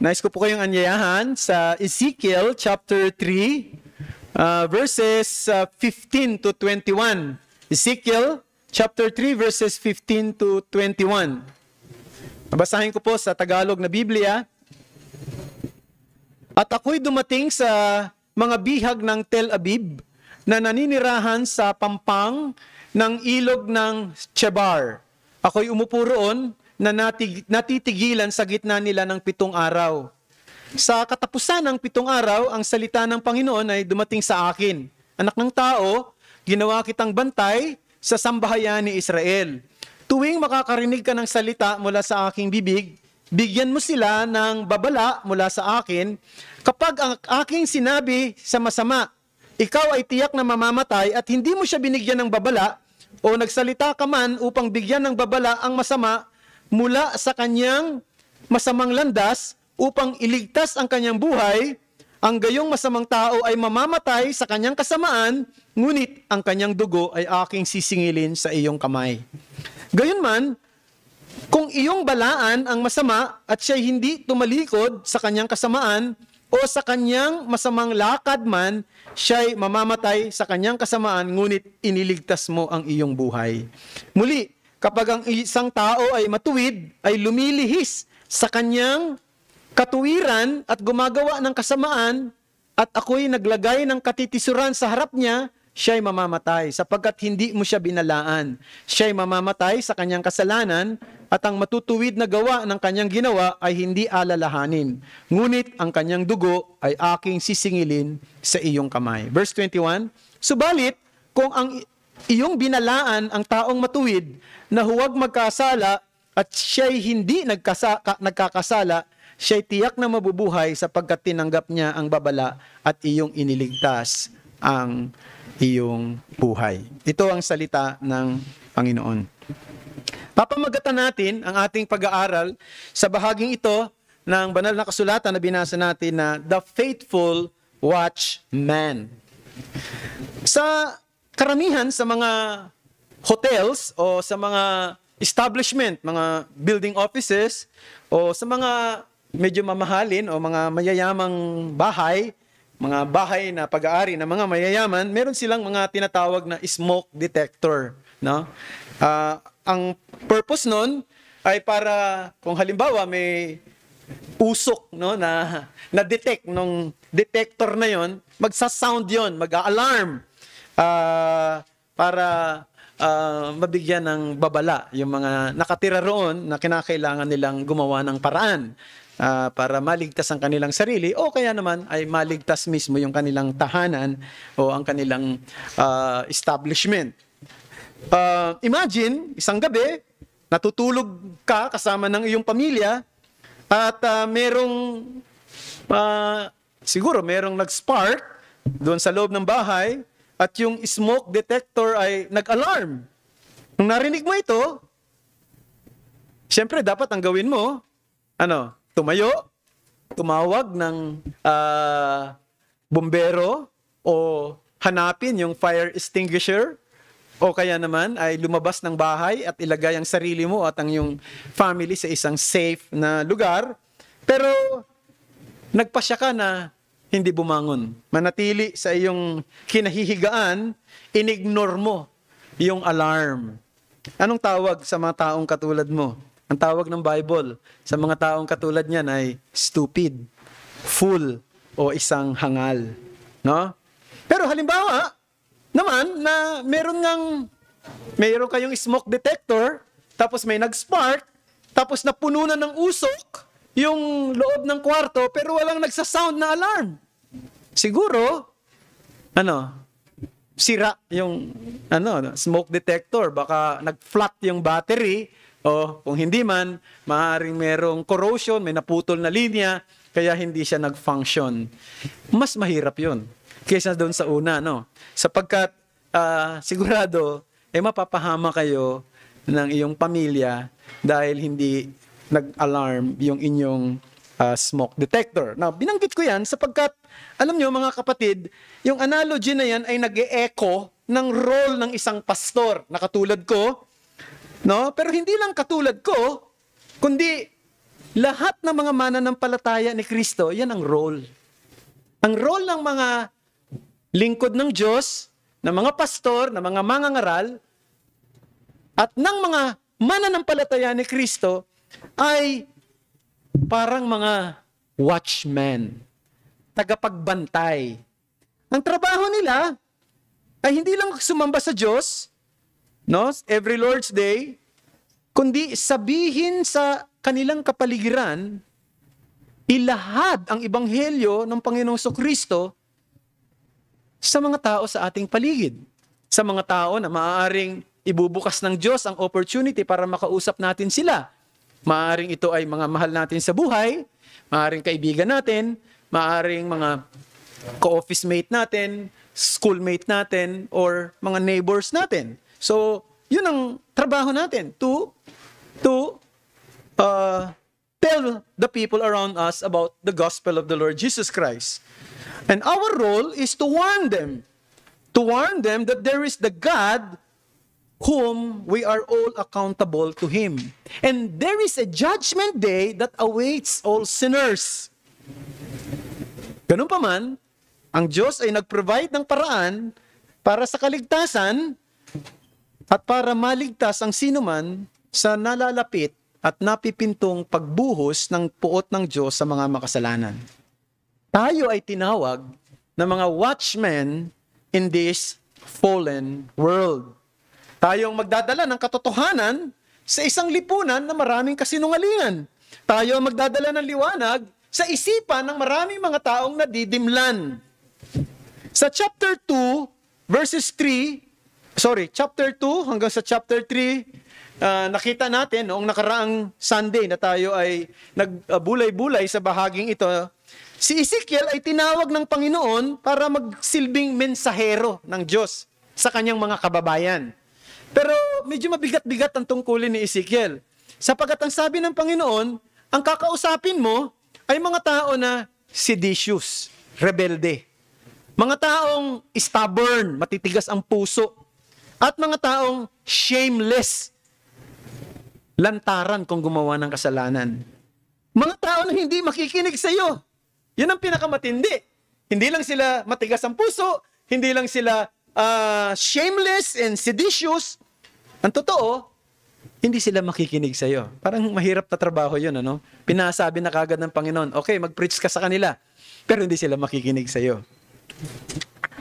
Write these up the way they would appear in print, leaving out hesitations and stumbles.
Nais ko po kayong anyayahan sa Ezekiel chapter 3, verses 15 to 21. Ezekiel chapter 3, verses 15 to 21. Babasahin ko po sa Tagalog na Biblia. At ako'y dumating sa mga bihag ng Tel Abib na naninirahan sa pampang ng ilog ng Chebar. Ako'y umupo roon na natitigilan sa gitna nila ng 7 araw. Sa katapusan ng 7 araw, ang salita ng Panginoon ay dumating sa akin. Anak ng tao, ginawa kitang bantay sa sambahayan ni Israel. Tuwing makakarinig ka ng salita mula sa aking bibig, bigyan mo sila ng babala mula sa akin. Kapag ang aking sinabi sa masama, ikaw ay tiyak na mamamatay at hindi mo siya binigyan ng babala, o nagsalita ka man upang bigyan ng babala ang masama mula sa kanyang masamang landas upang iligtas ang kanyang buhay, ang gayong masamang tao ay mamamatay sa kanyang kasamaan, ngunit ang kanyang dugo ay aking sisingilin sa iyong kamay. Gayunman, kung iyong balaan ang masama at siya'y hindi tumalikod sa kanyang kasamaan o sa kanyang masamang lakad man, siya'y mamamatay sa kanyang kasamaan, ngunit iniligtas mo ang iyong buhay. Muli, kapag ang isang tao ay matuwid, ay lumilihis sa kanyang katuwiran at gumagawa ng kasamaan, at ako'y naglagay ng katitisuran sa harap niya, siya'y mamamatay sapagkat hindi mo siya binalaan. Siya'y mamamatay sa kanyang kasalanan at ang matutuwid na gawa ng kanyang ginawa ay hindi alalahanin. Ngunit ang kanyang dugo ay aking sisingilin sa iyong kamay. Verse 21, subalit kung ang iyong binalaan ang taong matuwid na huwag magkasala at siya'y hindi nagkakasala, siya'y tiyak na mabubuhay sapagkat tinanggap niya ang babala at iyong iniligtas ang iyong buhay. Ito ang salita ng Panginoon. Papamagatan natin ang ating pag-aaral sa bahaging ito ng banal na kasulatan na binasa natin na The Faithful Watchman. Sa karamihan sa mga hotels o sa mga establishment, mga building offices o sa mga medyo mamahalin o mga mayayamang bahay, mga bahay na pag-aari ng mga mayayaman, meron silang mga tinatawag na smoke detector, no? Ang purpose nun ay para kung halimbawa may usok, no, na detect nung detector na yon, magsa-sound yon, mag-a-alarm para mabigyan ng babala yung mga nakatira roon na kinakailangan nilang gumawa ng paraan para maligtas ang kanilang sarili o kaya naman ay maligtas mismo yung kanilang tahanan o ang kanilang establishment. Imagine, isang gabi, natutulog ka kasama ng iyong pamilya at siguro merong nag-spark doon sa loob ng bahay at yung smoke detector ay nag-alarm. Nung narinig mo ito, siyempre dapat ang gawin mo, tumayo, tumawag ng bumbero o hanapin yung fire extinguisher o kaya naman ay lumabas ng bahay at ilagay ang sarili mo at ang iyong family sa isang safe na lugar. Pero nagpasya ka na hindi bumangon. Manatili sa iyong kinahihigaan, inignore mo yung alarm. Anong tawag sa mga taong katulad mo? Ang tawag ng Bible sa mga taong katulad niyan ay stupid, fool, o isang hangal. No? Pero halimbawa naman na meron kayong smoke detector, tapos may nag-spark, tapos napuno na ng usok yung loob ng kwarto, pero walang nagsasound na alarm. Siguro, sira yung smoke detector, baka nag-flat yung battery, o kung hindi man, maaaring merong corrosion, may naputol na linya, kaya hindi siya nag-function. Mas mahirap yun kaysa doon sa una, no? Sapagkat sigurado, mapapahama kayo ng iyong pamilya dahil hindi nag-alarm yung inyong smoke detector. Now, binanggit ko yan sapagkat, alam nyo mga kapatid, yung analogy na yan ay nag-e-echo ng role ng isang pastor na katulad ko, no? Pero hindi lang katulad ko, kundi lahat ng mga mananampalataya ni Kristo, yan ang role. Ang role ng mga lingkod ng Diyos, ng mga pastor, ng mga mangangaral, at ng mga mananampalataya ni Kristo ay parang mga watchmen, tagapagbantay. Ang trabaho nila ay hindi lang sumamba sa Diyos, no, every Lord's Day, kundi sabihin sa kanilang kapaligiran, ilahad ang ebanghelyo ng Panginoong Kristo sa mga tao sa ating paligid. Sa mga tao na maaaring ibubukas ng Diyos ang opportunity para makausap natin sila. Maaaring ito ay mga mahal natin sa buhay, maaaring kaibigan natin, maaaring mga ka-office mate natin, schoolmate natin, or mga neighbors natin. So, yun ang trabaho natin, to tell the people around us about the gospel of the Lord Jesus Christ. And our role is to warn them that there is the God whom we are all accountable to Him. And there is a judgment day that awaits all sinners. Ganun pa man, ang Diyos ay nag-provide ng paraan para sa kaligtasan at para maligtas ang sinuman sa nalalapit at napipintong pagbuhos ng puot ng Diyos sa mga makasalanan. Tayo ay tinawag na mga watchmen in this fallen world. Tayong magdadala ng katotohanan sa isang lipunan na maraming kasinungalingan. Tayo ang magdadala ng liwanag sa isipan ng maraming mga taong nadidimlan. Sa chapter 2, chapter 2 hanggang sa chapter 3, nakita natin noong nakaraang Sunday na tayo ay nagbulay-bulay sa bahaging ito, si Ezekiel ay tinawag ng Panginoon para magsilbing mensahero ng Diyos sa kanyang mga kababayan. Pero medyo mabigat-bigat ang tungkulin ni Ezekiel. Sapagkat ang sabi ng Panginoon, ang kakausapin mo ay mga tao na seditious, rebelde. Mga taong stubborn, matitigas ang puso. At mga taong shameless, lantaran kung gumawa ng kasalanan. Mga tao na hindi makikinig sa iyo. Yan ang pinakamatindi. Hindi lang sila matigas ang puso, hindi lang sila shameless and seditious. Ang totoo, hindi sila makikinig sa iyo. Parang mahirap na trabaho yun, ano? Pinasabi na kagad ng Panginoon, okay, mag-preach ka sa kanila, pero hindi sila makikinig sa iyo.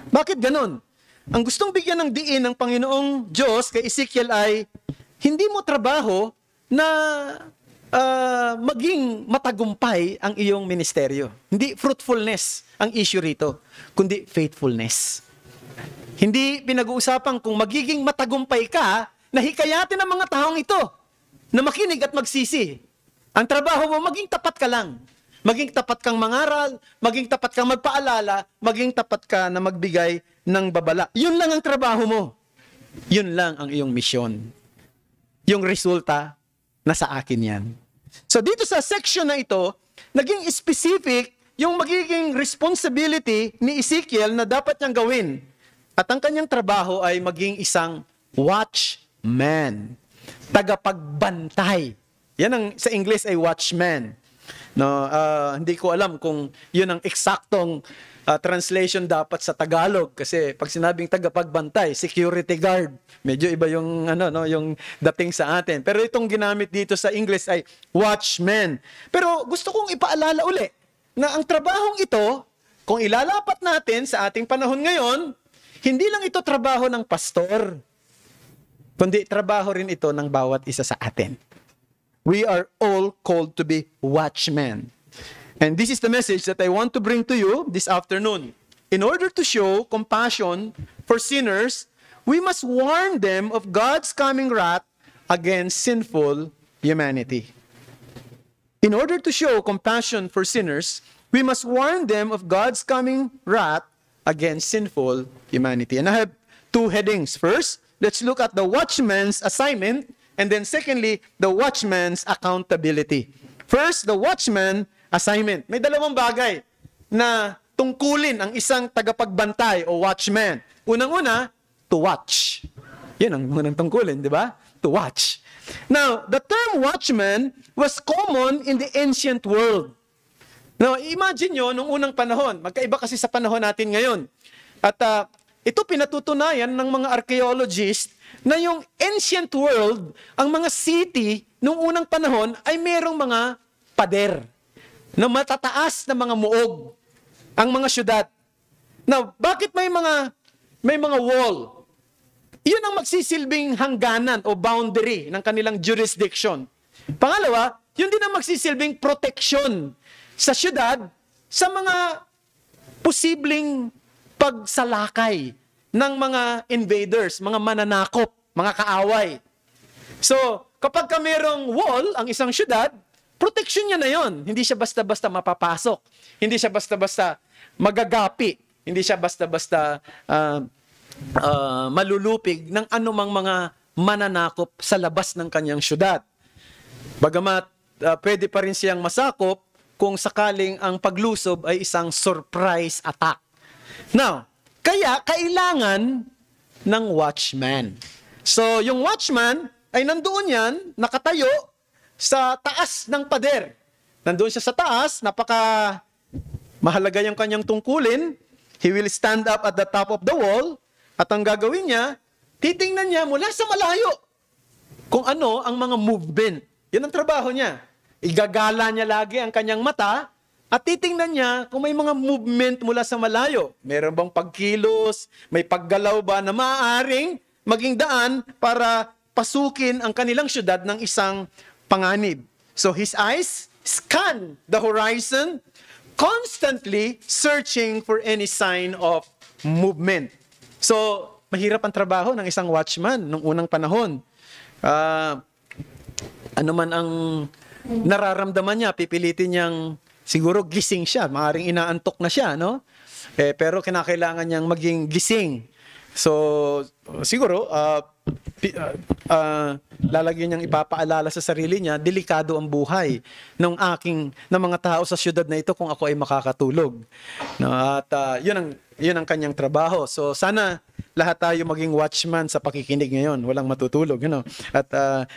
Bakit ganun? Ang gustong bigyan ng diin ng Panginoong Diyos kay Ezekiel ay, hindi mo trabaho na maging matagumpay ang iyong ministeryo. Hindi fruitfulness ang issue rito, kundi faithfulness. Hindi pinag-uusapan kung magiging matagumpay ka na hikayatin ang mga taong ito na makinig at magsisi. Ang trabaho mo, maging tapat ka lang. Maging tapat kang mangaral, maging tapat kang magpaalala, maging tapat ka na magbigay ng babala. Yun lang ang trabaho mo. Yun lang ang iyong misyon. Yung resulta, nasa akin yan. So dito sa section na ito, naging specific yung magiging responsibility ni Ezekiel na dapat niyang gawin. At ang kanyang trabaho ay maging isang watchman. Tagapagbantay. Yan ang sa English ay watchman. No, hindi ko alam kung yun ang eksaktong translation dapat sa Tagalog kasi pag sinabing tagapagbantay, security guard, medyo iba yung yung dating sa atin. Pero itong ginamit dito sa English ay watchman. Pero gusto kong ipaalala uli na ang trabahong ito, kung ilalapat natin sa ating panahon ngayon, hindi lang ito trabaho ng pastor, kundi trabaho rin ito ng bawat isa sa atin. We are all called to be watchmen. And this is the message that I want to bring to you this afternoon. In order to show compassion for sinners, we must warn them of God's coming wrath against sinful humanity. In order to show compassion for sinners, we must warn them of God's coming wrath against sinful humanity. And I have two headings. First, let's look at the watchman's assignment. And then secondly, the watchman's accountability. First, the watchman assignment. May dalawang bagay na tungkulin ang isang tagapagbantay o watchman. Unang-una, to watch. Yan ang unang tungkulin, di ba? to watch. Now, the term watchman was common in the ancient world. Now, imagine nyo, nung unang panahon, magkaiba kasi sa panahon natin ngayon. At ito pinatutunayan ng mga archaeologists na yung ancient world, ang mga city, nung unang panahon, ay merong mga pader na matataas na mga muog ang mga syudad. Now, bakit may mga wall? Iyon ang magsisilbing hangganan o boundary ng kanilang jurisdiction. Pangalawa, yun din ang magsisilbing protection sa syudad sa mga posibleng pagsalakay ng mga invaders, mga mananakop, mga kaaway. So, kapag ka merong wall ang isang syudad, protection niya na yon. Hindi siya basta-basta mapapasok. Hindi siya basta-basta magagapi. Hindi siya basta-basta malulupig ng anumang mga mananakop sa labas ng kanyang syudad. Bagamat pwede pa rin siyang masakop kung sakaling ang paglusob ay isang surprise attack. Now, kaya kailangan ng watchman. So, yung watchman ay nandoon yan, nakatayo sa taas ng pader. Nandoon siya sa taas, napaka mahalaga yung kanyang tungkulin. He will stand up at the top of the wall at ang gagawin niya, titingnan niya mula sa malayo kung ano ang mga movement. Yan ang trabaho niya. Igagala niya lagi ang kanyang mata at titingnan niya kung may mga movement mula sa malayo. Meron bang pagkilos, may paggalaw ba na maaaring maging daan para pasukin ang kanilang syudad ng isang panganib. So his eyes scan the horizon, constantly searching for any sign of movement. So, mahirap ang trabaho ng isang watchman nung unang panahon. Ano man ang nararamdaman niya, pipilitin niyang siguro gising siya, maaaring inaantok na siya, no? Pero kinakailangan niyang maging gising. So, siguro, lalagyan niyang ipapaalala sa sarili niya, delikado ang buhay ng mga tao sa syudad na ito kung ako ay makakatulog. No? At yun ang kanyang trabaho. So, sana lahat tayo maging watchman sa pakikinig ngayon. Walang matutulog. At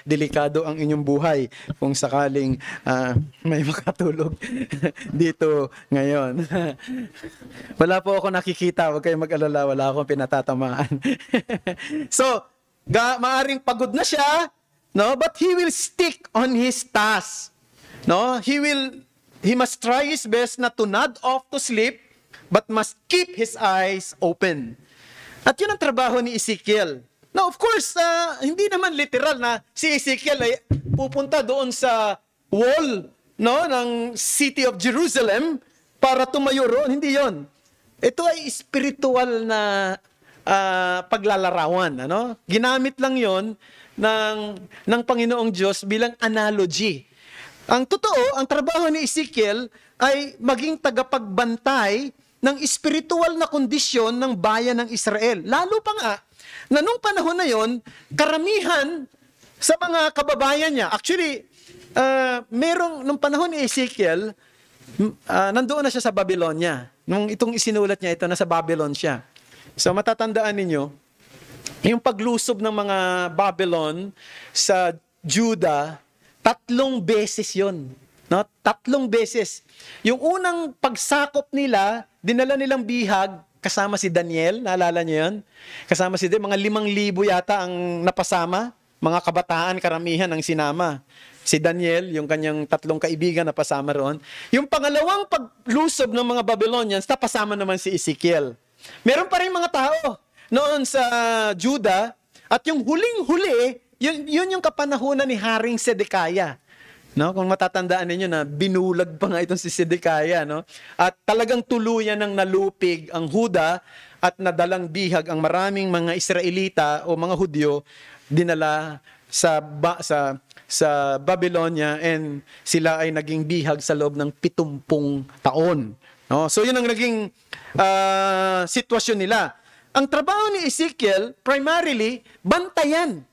delikado ang inyong buhay kung sakaling may makatulog dito ngayon. Wala po ako nakikita. Huwag kayong mag-alala. Wala akong pinatatamaan. So, maaring pagod na siya, no? But he will stick on his task. No? He must try his best not to nod off to sleep, but must keep his eyes open. At yun ang trabaho ni Ezekiel. Now, of course, hindi naman literal na si Ezekiel ay pupunta doon sa wall, no, ng city of Jerusalem para tumayo roon. Hindi yon. Ito ay spiritual na paglalarawan. Ano? Ginamit lang yon ng Panginoong Diyos bilang analogy. Ang totoo, ang trabaho ni Ezekiel ay maging tagapagbantay ng espiritual na kondisyon ng bayan ng Israel. Lalo pa nga, na nung panahon na yon, karamihan sa mga kababayan niya, actually, nung panahon ni Ezekiel, nandoon na siya sa Babylonia. Nung itong isinulat niya ito, nasa Babylon siya. So matatandaan ninyo, yung paglusob ng mga Babylon sa Judah, 3 beses yon. No? 3 beses. Yung unang pagsakop nila, dinala nilang bihag, kasama si Daniel, naalala niyo yun? Kasama si Daniel, mga 5,000 yata ang napasama, mga kabataan, karamihan ang sinama. Si Daniel, yung kanyang 3 kaibigan na pasama roon. Yung pangalawang paglusob ng mga Babylonians, napasama naman si Ezekiel. Meron pa rin mga tao noon sa Judah, at yung huling-huli, yun yung kapanahunan ni Haring Sedekiah. No, kung matatandaan niyo na binulag pa nga itong si Sedekiah, no? At talagang tuluyan ng nalupig ang Huda at nadalang bihag ang maraming mga Israelita o mga Hudyo dinala sa Babylonia, and sila ay naging bihag sa loob ng 70 taon. No? So yun ang naging sitwasyon nila. Ang trabaho ni Ezekiel, primarily, bantayan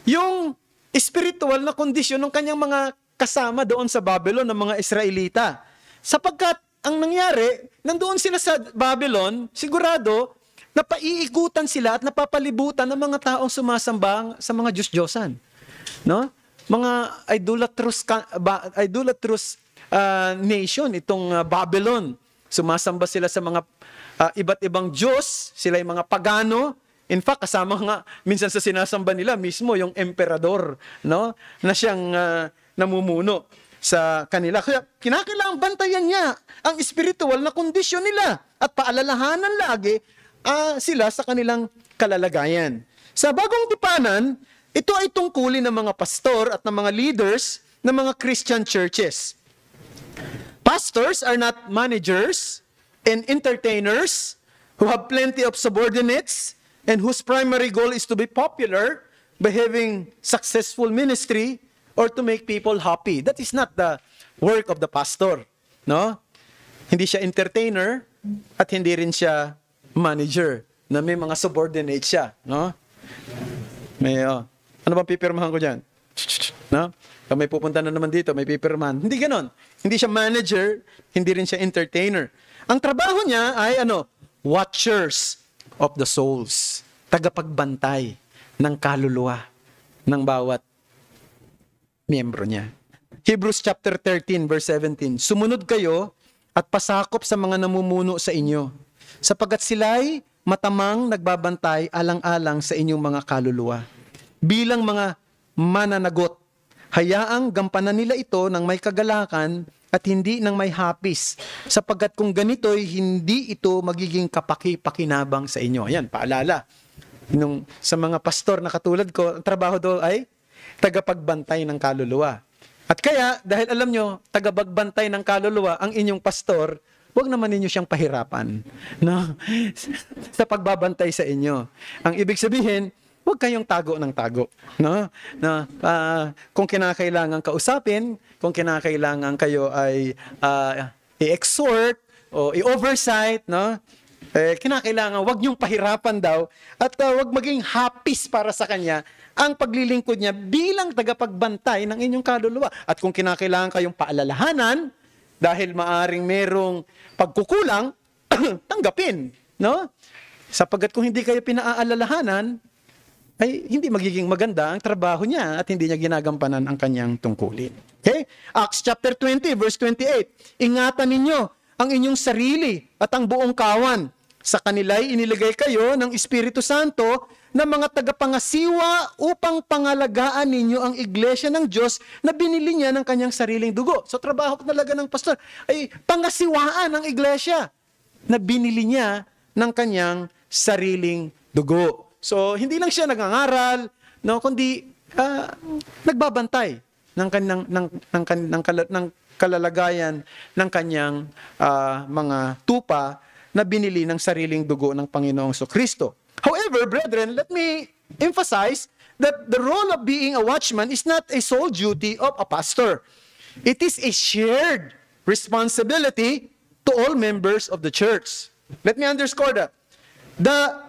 yung spiritual na kondisyon ng kanyang mga kasama doon sa Babylon ng mga Israelita. Sapagkat ang nangyari, nandoon sila sa Babylon, sigurado, napaiikutan sila at napapalibutan ng mga taong sumasamba sa mga Diyos-Diyosan. no? Mga idolatrous nation, itong Babylon. Sumasamba sila sa mga iba't ibang Diyos, sila yung mga pagano. In fact, kasama nga minsan sa sinasamba nila mismo yung emperador, no? Na siyang namumuno sa kanila. Kaya kinakailangan bantayan niya ang spiritual na kondisyon nila at paalalahanan lagi sila sa kanilang kalalagayan. Sa Bagong Tipanan, ito ay tungkulin ng mga pastor at ng mga leaders ng mga Christian churches. Pastors are not managers and entertainers who have plenty of subordinates and whose primary goal is to be popular by having successful ministry or to make people happy. That is not the work of the pastor, no? Hindi siya entertainer at hindi rin siya manager na may mga subordinates siya, no? May ano bang pipirmahan ko diyan? No? Kung may pupunta na naman dito, may pipirmahan. Hindi ganon. Hindi siya manager, hindi rin siya entertainer. Ang trabaho niya ay watchers of the souls. Tagapagbantay ng kaluluwa ng bawat miyembro niya. Hebrews chapter 13 verse 17. Sumunod kayo at pasakop sa mga namumuno sa inyo, sapagkat sila'y matamang nagbabantay alang-alang sa inyong mga kaluluwa. Bilang mga mananagot, hayaang gampanan nila ito ng may kagalakan at hindi ng may hapis, sapagkat kung ganito'y hindi ito magiging kapaki-pakinabang sa inyo. Ayan, paalala. Sa mga pastor na katulad ko, ang trabaho doon ay tagapagbantay ng kaluluwa. At kaya, dahil alam nyo, tagapagbantay ng kaluluwa ang inyong pastor, huwag naman ninyo siyang pahirapan, no? Sa pagbabantay sa inyo. Ang ibig sabihin, huwag kayong tago ng tago, no? Kung kinakailangan kausapin, kung kinakailangan kayo ay i-exhort o i-oversight, no? Kinakailangan huwag niyong pahirapan daw at huwag maging hapis para sa kanya ang paglilingkod niya bilang tagapagbantay ng inyong kaluluwa. At kung kinakailangan kayong paalalahanan dahil maaring merong pagkukulang, tanggapin, no? Sapagkat kung hindi kayo pinaalalahanan, ay hindi magiging maganda ang trabaho niya at hindi niya ginagampanan ang kanyang tungkulin. Okay? Acts chapter 20 verse 28. Ingatan ninyo ang inyong sarili at ang buong kawan. Sa kanila'y iniligay kayo ng Espiritu Santo na mga tagapangasiwa upang pangalagaan ninyo ang iglesia ng Diyos na binili niya ng kanyang sariling dugo. So trabaho talaga ng pastor ay pangasiwaan ang iglesia na binili niya ng kanyang sariling dugo. So, hindi lang siya nagangaral, no, kundi nagbabantay ng kalalagayan ng kanyang mga tupa na binili ng sariling dugo ng Panginoong Kristo. However, brethren, let me emphasize that the role of being a watchman is not a sole duty of a pastor. It is a shared responsibility to all members of the church. Let me underscore that. The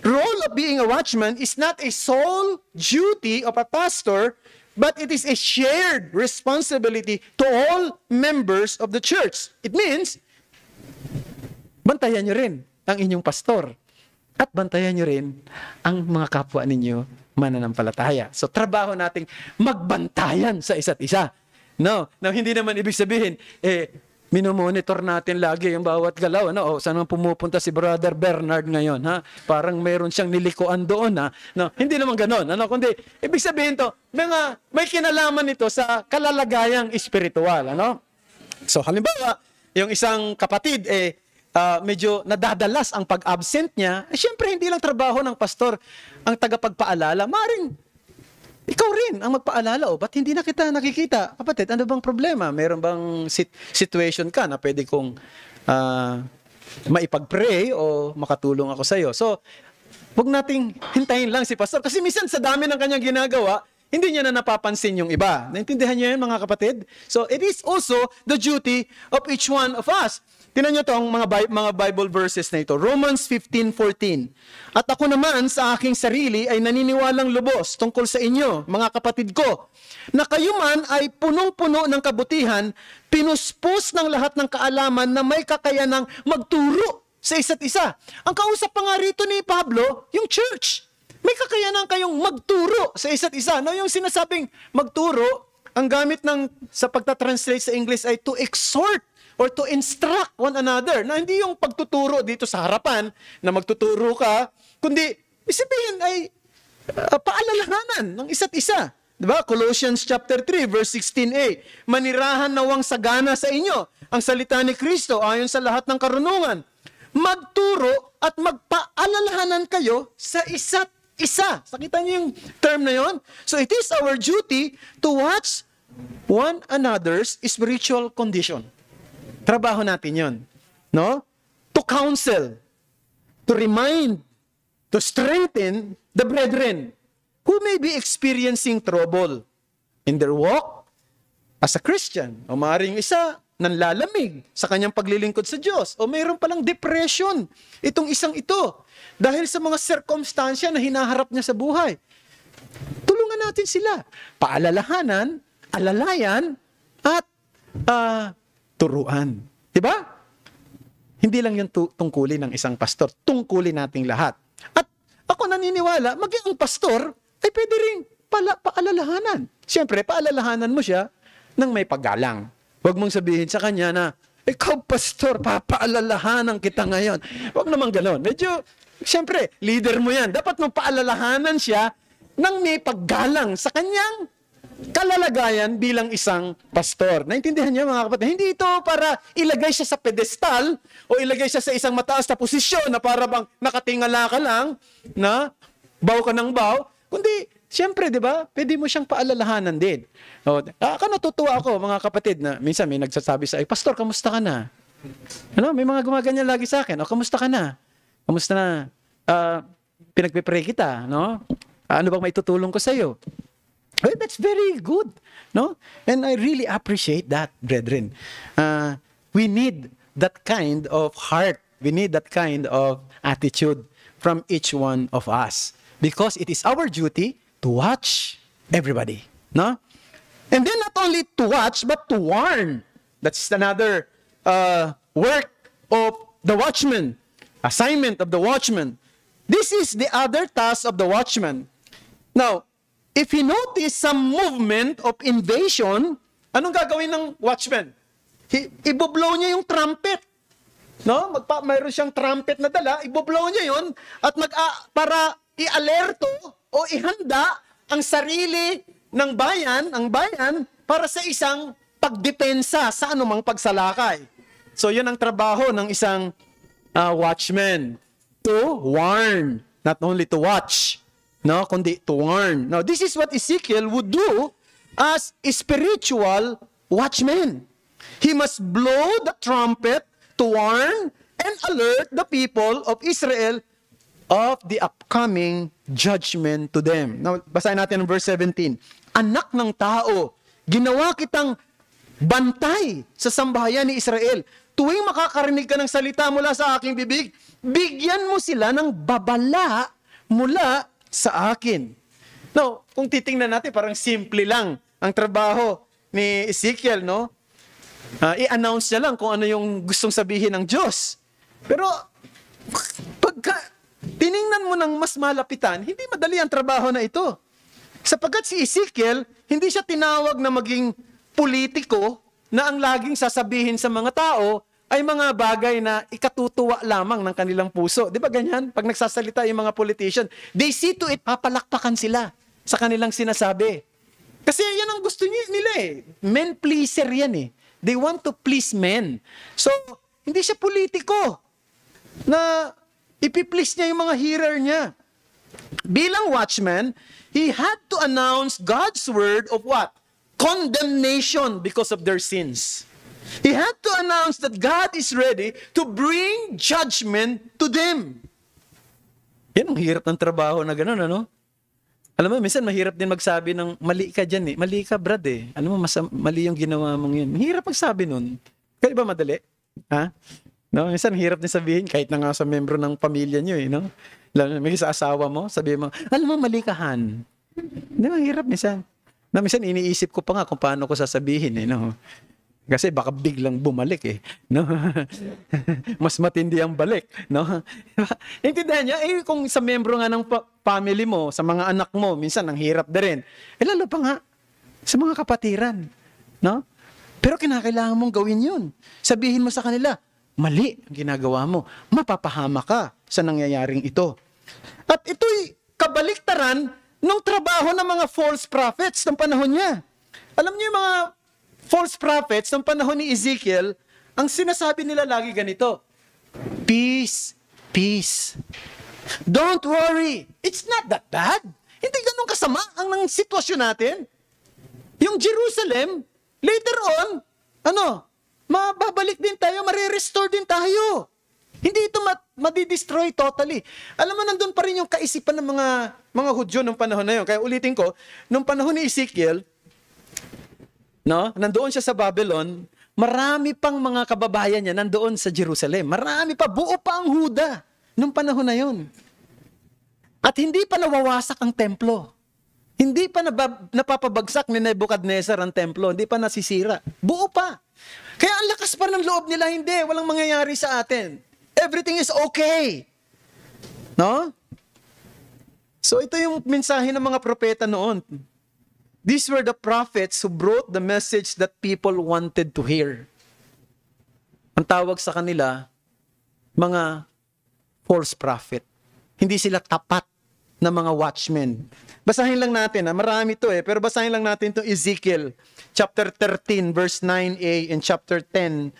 role of being a watchman is not a sole duty of a pastor, but it is a shared responsibility to all members of the church. It means, bantayan nyo rin ang inyong pastor at bantayan nyo rin ang mga kapwa ninyo mananampalataya. So, trabaho nating magbantayan sa isa't isa. No, hindi naman ibig sabihin, minomonitor natin lagi yung bawat galaw. O saan man pumupunta si Brother Bernard ngayon? Parang meron siyang nilikuan doon. No, hindi naman ganon. Kundi, ibig sabihin to, may kinalaman ito sa kalalagayang espiritual. So, halimbawa, yung isang kapatid, medyo nadadalas ang pag-absent niya, syempre hindi lang trabaho ng pastor ang tagapagpaalala. Maring ikaw rin ang magpaalala, ba't hindi na kita nakikita? Kapatid, ano bang problema? Meron bang situation ka na pwede kong maipag-pray o makatulong ako sa'yo? So, huwag nating hintayin lang si pastor. Kasi minsan sa dami ng kanyang ginagawa, hindi niya na napapansin yung iba. Naintindihan niyo yun, mga kapatid? So, it is also the duty of each one of us. Tingnan niyo itong mga Bible verses na ito. Romans 15:14. At ako naman sa aking sarili ay naniniwalang lubos tungkol sa inyo, mga kapatid ko, na kayo man ay punong-puno ng kabutihan, pinuspos ng lahat ng kaalaman na may kakayanang magturo sa isa't isa. Ang kausap pa nga rito ni Pablo, yung church. may kakayanan kayong magturo sa isa't isa. No, yung sinasabing magturo, ang gamit sa pagta-translate sa English ay to exhort or to instruct one another. Na hindi yung pagtuturo dito sa harapan na magtuturo ka, kundi isipin ay paalalahanan ng isa't isa. Diba? Colossians chapter 3 verse 16a, manirahan nawang sagana sa inyo ang salita ni Kristo ayon sa lahat ng karunungan. Magturo at magpaalalahanan kayo sa isa't isa. Sakita niyo yung term na yon? So it is our duty to watch one another's spiritual condition. Trabaho natin yon, no? To counsel, to remind, to strengthen the brethren who may be experiencing trouble in their walk as a Christian. O maaaring isa nanlalamig sa kanyang paglilingkod sa Diyos. O mayroon palang depression itong isang ito dahil sa mga sirkumstansya na hinaharap niya sa buhay. Tulungan natin sila. Paalalahanan, alalayan, at turuan. Diba? Hindi lang yung tungkulin ng isang pastor. Tungkulin nating lahat. At ako naniniwala, maging ang pastor ay pwede rin paalalahanan. Siyempre, paalalahanan mo siya ng may paggalang. Huwag mong sabihin sa kanya na, ikaw pastor, papaalalahanan kita ngayon. Huwag naman gano'n. Medyo, siyempre, leader mo yan. Dapat mong paalalahanan siya ng may paggalang sa kanyang kalalagayan bilang isang pastor. Naintindihan niyo mga kapatid? Hindi ito para ilagay siya sa pedestal o ilagay siya sa isang mataas na posisyon na para bang nakatingala ka lang, na baw ka ng baw. Kundi, siyempre, di ba, pwede mo siyang paalalahanan din. Ako natutuwa ako, mga kapatid, na minsan may nagsasabi sa, pastor, kamusta ka na? Ano, may mga gumaganyan lagi sa akin, kamusta ka na? Kamusta na? Pinagpipray kita, no? Ano bang maitutulong ko sa iyo? Well, that's very good, no? And I really appreciate that, brethren. We need that kind of heart. We need that kind of attitude from each one of us. Because it is our duty to watch everybody, no? And then not only to watch, but to warn. That's another work of the watchman, assignment of the watchman. This is the other task of the watchman. Now, if he notice some movement of invasion, anong gagawin ng watchman? Iboblow niya yung trumpet. No? Mayroon siyang trumpet na dala, iboblow niya yun, at para i-alerto o ihanda ang sarili ng bayan, ang bayan, para sa isang pagdepensa sa anumang pagsalakay. So, yun ang trabaho ng isang watchman. To warn, not only to watch, no, kundi to warn. Now, this is what Ezekiel would do as a spiritual watchman. He must blow the trumpet to warn and alert the people of Israel of the upcoming judgment to them. Now, basahin natin ang verse 17. Anak ng tao, ginawa kitang bantay sa sambahayan ni Israel. Tuwing makakarinig ka ng salita mula sa aking bibig, bigyan mo sila ng babala mula sa akin. Now, kung titingnan natin, parang simple lang ang trabaho ni Ezekiel, no? I-announce niya lang kung ano yung gustong sabihin ng Diyos. Pero, pagka tiningnan mo ng mas malapitan, hindi madali ang trabaho na ito. Sapagkat si Ezekiel, hindi siya tinawag na maging politiko na ang laging sasabihin sa mga tao ay mga bagay na ikatutuwa lamang ng kanilang puso. Di ba ganyan? Pag nagsasalita yung mga politician, they see to it, papalakpakan sila sa kanilang sinasabi. Kasi yan ang gusto nila eh. Men pleaser yan eh. They want to please men. So, hindi siya politiko na ipiplease niya yung mga hearer niya. Bilang watchman, he had to announce God's word of what? Condemnation because of their sins. He had to announce that God is ready to bring judgment to them. Yan ang hirap ng trabaho na gano'n, ano? Alam mo, minsan mahirap din magsabi ng mali ka dyan eh. Mali ka, brad eh. Ano mo, mali yung ginawa mong yun. Hirap magsabi nun. Kaya ba madali? Ha? No? Minsan hirap din sabihin, kahit na nga sa membro ng pamilya nyo eh. No? May sa asawa mo, sabihin mo, alam mo, mali ka, Han. Hindi, mahirap minsan. Na minsan iniisip ko pa nga kung paano ko sasabihin eh. No? Kasi baka biglang bumalik eh. No? Mas matindi ang balik. No? Intindihan niya, kung sa membro nga ng family mo, sa mga anak mo, minsan ang hirap na rin. Lalo pa nga, sa mga kapatiran. No? Pero kinakailangan mong gawin yun. Sabihin mo sa kanila, mali ang ginagawa mo. Mapapahama ka sa nangyayaring ito. At ito'y kabaliktaran ng trabaho ng mga false prophets ng panahon niya. Alam niyo yung mga false prophets ng panahon ni Ezekiel, ang sinasabi nila lagi ganito, peace, peace. Don't worry. It's not that bad. Hindi ganun kasama ang sitwasyon natin. Yung Jerusalem, later on, mababalik din tayo, marirestore din tayo. Hindi ito madidestroy totally. Alam mo, nandun pa rin yung kaisipan ng mga Hudyo nung panahon na yun. Kaya ulitin ko, nung panahon ni Ezekiel, nandoon siya sa Babylon, marami pang mga kababayan niya nandoon sa Jerusalem. Marami pa, buo pa ang Huda nung panahon na yun. At hindi pa nawawasak ang templo. Hindi pa napapabagsak ni Nebuchadnezzar ang templo. Hindi pa nasisira. Buo pa. Kaya ang lakas pa ng loob nila, hindi. Walang mangyayari sa atin. Everything is okay. No? So ito yung mensahe ng mga propeta noon. These were the prophets who brought the message that people wanted to hear. Ang tawag sa kanila, mga false prophet. Hindi sila tapat na mga watchmen. Basahin lang natin, marami to pero basahin lang natin to Ezekiel chapter 13 verse 9a and chapter 13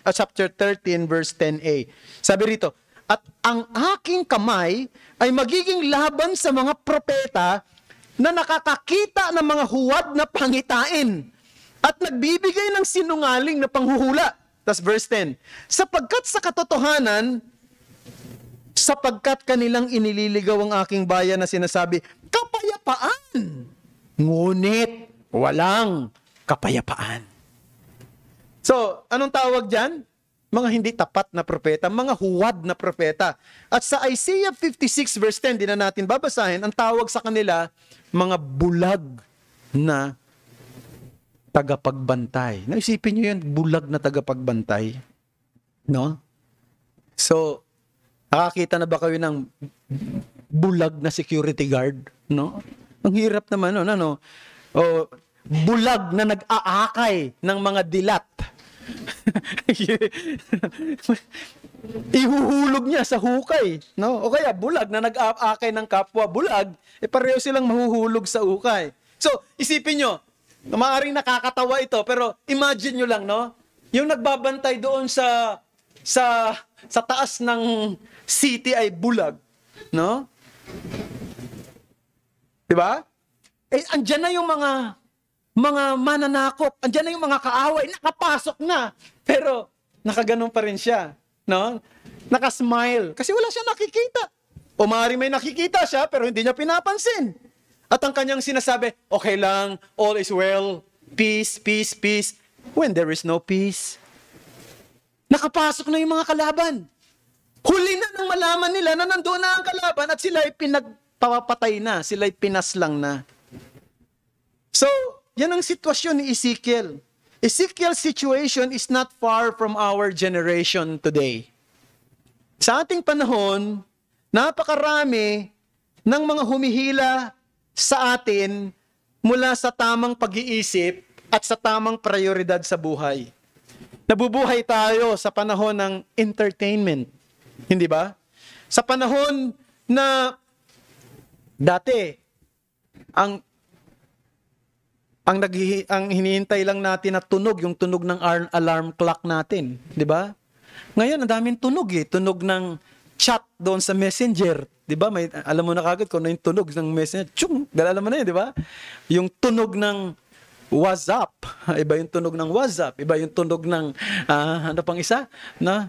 verse 10a. Sabi rito, at ang aking kamay ay magiging laban sa mga propeta na nakakakita ng mga huwad na pangitain at nagbibigay ng sinungaling na panghuhula. Tas verse 10, sapagkat sa katotohanan, sapagkat kanilang inililigaw ang aking bayan na sinasabi, kapayapaan, ngunit walang kapayapaan. So, anong tawag dyan? Mga hindi tapat na propeta, mga huwad na propeta. At sa Isaiah 56 verse 10, di na natin babasahin, ang tawag sa kanila, mga bulag na tagapagbantay. Naisipin nyo yan, bulag na tagapagbantay. No? So, nakakita na ba kayo ng bulag na security guard? No? Ang hirap naman, no? O, bulag na nag-aakay ng mga dilat. Ihuhulog niya sa hukay, no? O kaya bulag na nag-aakay ng kapwa bulag, pareho silang mahuhulog sa hukay. So, isipin nyo, maaaring nakakatawa ito, pero imagine nyo lang, no? Yung nagbabantay doon sa taas ng city ay bulag, no? 'Di ba? Andyan na yung mga mananakop, andyan na yung mga kaaway, nakapasok na. Pero, nakaganon pa rin siya. No? Nakasmile. Kasi wala siya nakikita. O maaaring may nakikita siya, pero hindi niya pinapansin. At ang kanyang sinasabi, okay lang, all is well, peace, peace, peace. When there is no peace. Nakapasok na yung mga kalaban. Huli na nang malaman nila na nandoon na ang kalaban at sila ay pinagpapatay na, sila ay pinaslang na. So, yan ang sitwasyon ni Ezekiel. Ezekiel's situation is not far from our generation today. Sa ating panahon, napakarami ng mga humihila sa atin mula sa tamang pag-iisip at sa tamang prioridad sa buhay. Nabubuhay tayo sa panahon ng entertainment. Hindi ba? Sa panahon na dati, ang hinihintay lang natin na tunog, yung tunog ng alarm clock natin. Di ba? Ngayon, ang daming tunog Tunog ng chat doon sa Messenger. Di ba? Alam mo na kagad kung ano yung tunog ng Messenger. Tsyung! Alam mo na yun, di ba? Yung tunog ng WhatsApp. Iba yung tunog ng WhatsApp. Iba yung tunog ng, ano pang isa? Na?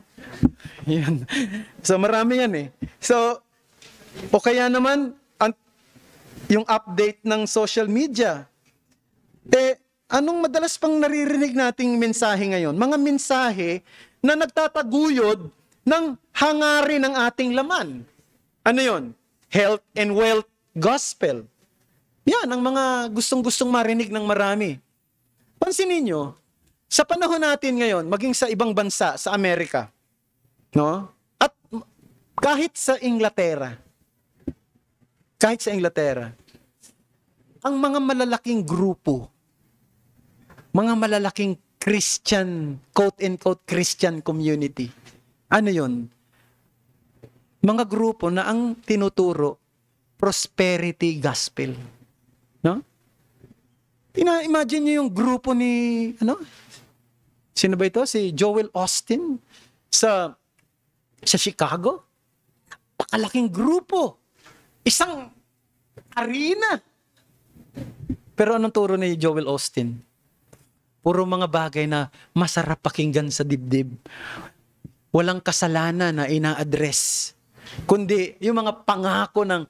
Yan. So, marami yan So, o kaya naman, yung update ng social media. Anong madalas pang naririnig nating mensahe ngayon? Mga mensahe na nagtataguyod ng hangarin ng ating laman. Ano yon? Health and wealth gospel. Yan, ang mga gustong-gustong marinig ng marami. Pansinin nyo, Sa panahon natin ngayon, maging sa ibang bansa, sa Amerika, no? At kahit sa Inglaterra, ang mga malalaking grupo, mga malalaking Christian, quote-unquote Christian community, ano yun? Mga grupo na ang tinuturo, prosperity gospel. No? Imagine niyo yung grupo ni, sino ba ito? Si Joel Austin sa Chicago. Pakalaking grupo. Isang arena. Pero anong turo ni Joel Austin? Puro mga bagay na masarap pakinggan sa dibdib. Walang kasalanan na ina-address. Kundi yung mga pangako ng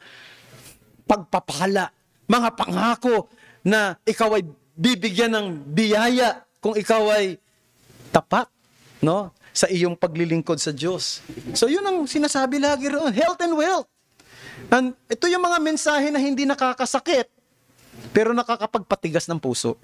pagpapala. Mga pangako na ikaw ay bibigyan ng biyaya kung ikaw ay tapat, no? Sa iyong paglilingkod sa Diyos. So yun ang sinasabi lagi roon, health and wealth. And ito yung mga mensahe na hindi nakakasakit, pero nakakapagpatigas ng puso.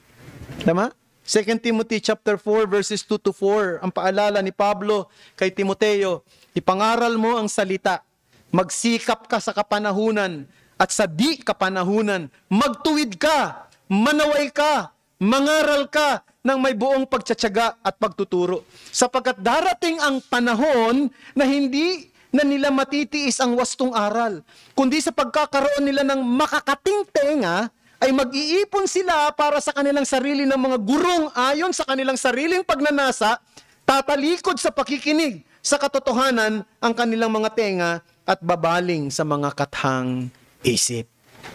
Tama? 2 Timothy chapter 4 verses 2 to 4, ang paalala ni Pablo kay Timoteo, ipangaral mo ang salita, magsikap ka sa kapanahunan at sa di kapanahunan, magtuwid ka, manaway ka, mangaral ka ng may buong pagtsatsaga at pagtuturo. Sapagkat darating ang panahon na hindi na nila matitiis ang wastong aral, kundi sa pagkakaroon nila ng makakating tenga, ay mag-iipon sila para sa kanilang sarili ng mga gurong ayon sa kanilang sariling pagnanasa, tatalikod sa pakikinig sa katotohanan ang kanilang mga tenga at babaling sa mga kathang isip.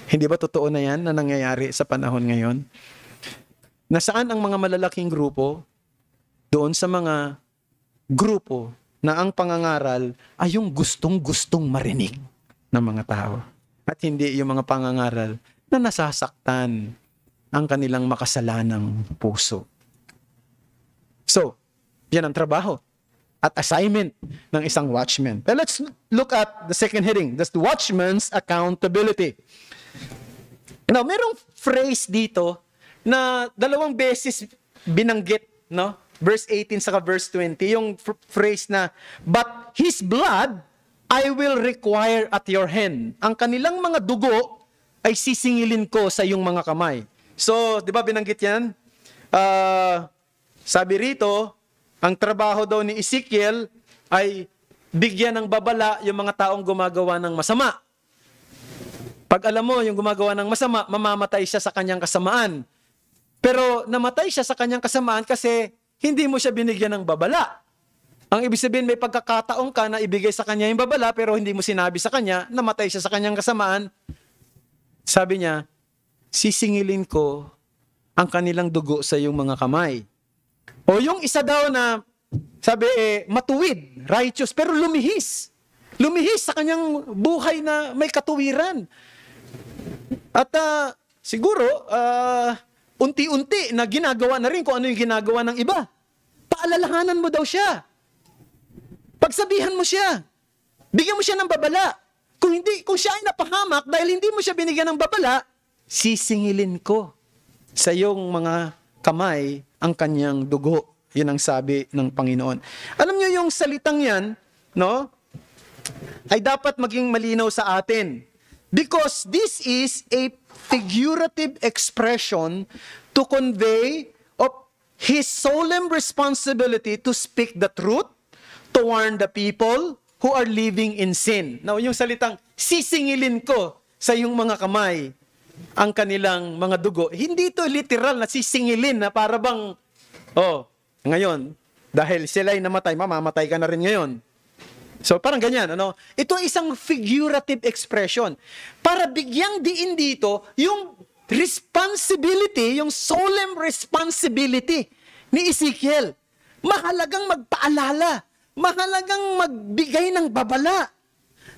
Hindi ba totoo na yan na nangyayari sa panahon ngayon? Nasaan ang mga malalaking grupo? Doon sa mga grupo na ang pangangaral ay yung gustong-gustong marinig ng mga tao. At hindi yung mga pangangaral na nasasaktan ang kanilang makasalanang puso. So, yan ang trabaho at assignment ng isang watchman. But let's look at the second heading. That's the watchman's accountability. Now, merong phrase dito na 2 beses binanggit, no? Verse 18 saka verse 20, yung phrase na, but his blood I will require at your hand. Ang kanilang mga dugo ay sisingilin ko sa iyong mga kamay. So, di ba binanggit yan? Sabi rito, ang trabaho daw ni Ezekiel ay bigyan ng babala yung mga taong gumagawa ng masama. Pag alam mo, yung gumagawa ng masama, mamamatay siya sa kanyang kasamaan. Pero namatay siya sa kanyang kasamaan kasi hindi mo siya binigyan ng babala. Ang ibig sabihin, may pagkakataon ka na ibigay sa kanya yung babala, pero hindi mo sinabi sa kanya, namatay siya sa kanyang kasamaan. Sabi niya, sisingilin ko ang kanilang dugo sa iyong mga kamay. O yung isa daw na, sabi matuwid, righteous, pero lumihis. Lumihis sa kanyang buhay na may katuwiran. At siguro, unti-unti na ginagawa na rin kung ano yung ginagawa ng iba. Paalalahanan mo daw siya. Pagsabihan mo siya. Bigyan mo siya ng babala. Kung siya ay napahamak dahil hindi mo siya binigyan ng babala, sisingilin ko sa iyong mga kamay ang kanyang dugo. Yun ang sabi ng Panginoon. Alam niyo yung salitang yan, no? Ay dapat maging malinaw sa atin. Because this is a figurative expression to convey of his solemn responsibility to speak the truth, to warn the people who are living in sin. Now, yung salitang sisingilin ko sa iyong mga kamay ang kanilang mga dugo, hindi ito literal na sisingilin na para bang, ngayon, dahil sila ay namatay, mamamatay ka na rin ngayon. So, parang ganyan, ano? Ito ay isang figurative expression para bigyang diin dito yung responsibility, yung solemn responsibility ni Ezekiel. Mahalagang magpaalala. Mahalagang magbigay ng babala.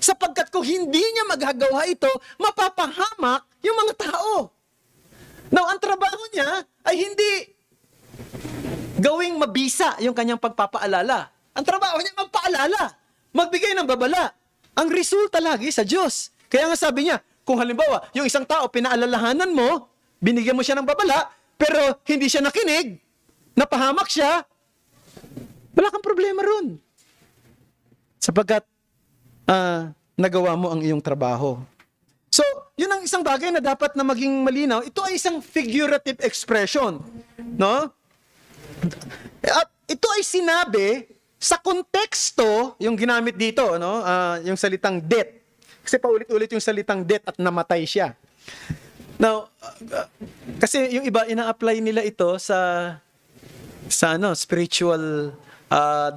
Sapagkat kung hindi niya magagawa ito, mapapahamak yung mga tao. Now, ang trabaho niya ay hindi gawing mabisa yung kanyang pagpapaalala. Ang trabaho niya magpaalala, magbigay ng babala. Ang resulta lagi sa Diyos. Kaya nga sabi niya, kung halimbawa, yung isang tao, pinaalalahanan mo, binigyan mo siya ng babala, pero hindi siya nakinig, napahamak siya, wala kang problema ron. Sapagkat nagawa mo ang iyong trabaho. So, yun ang isang bagay na dapat na maging malinaw. Ito ay isang figurative expression. No? At ito ay sinabi sa konteksto, yung ginamit dito, no? Yung salitang death. Kasi paulit-ulit yung salitang death at namatay siya. Now, kasi yung iba, ina-apply nila ito sa spiritual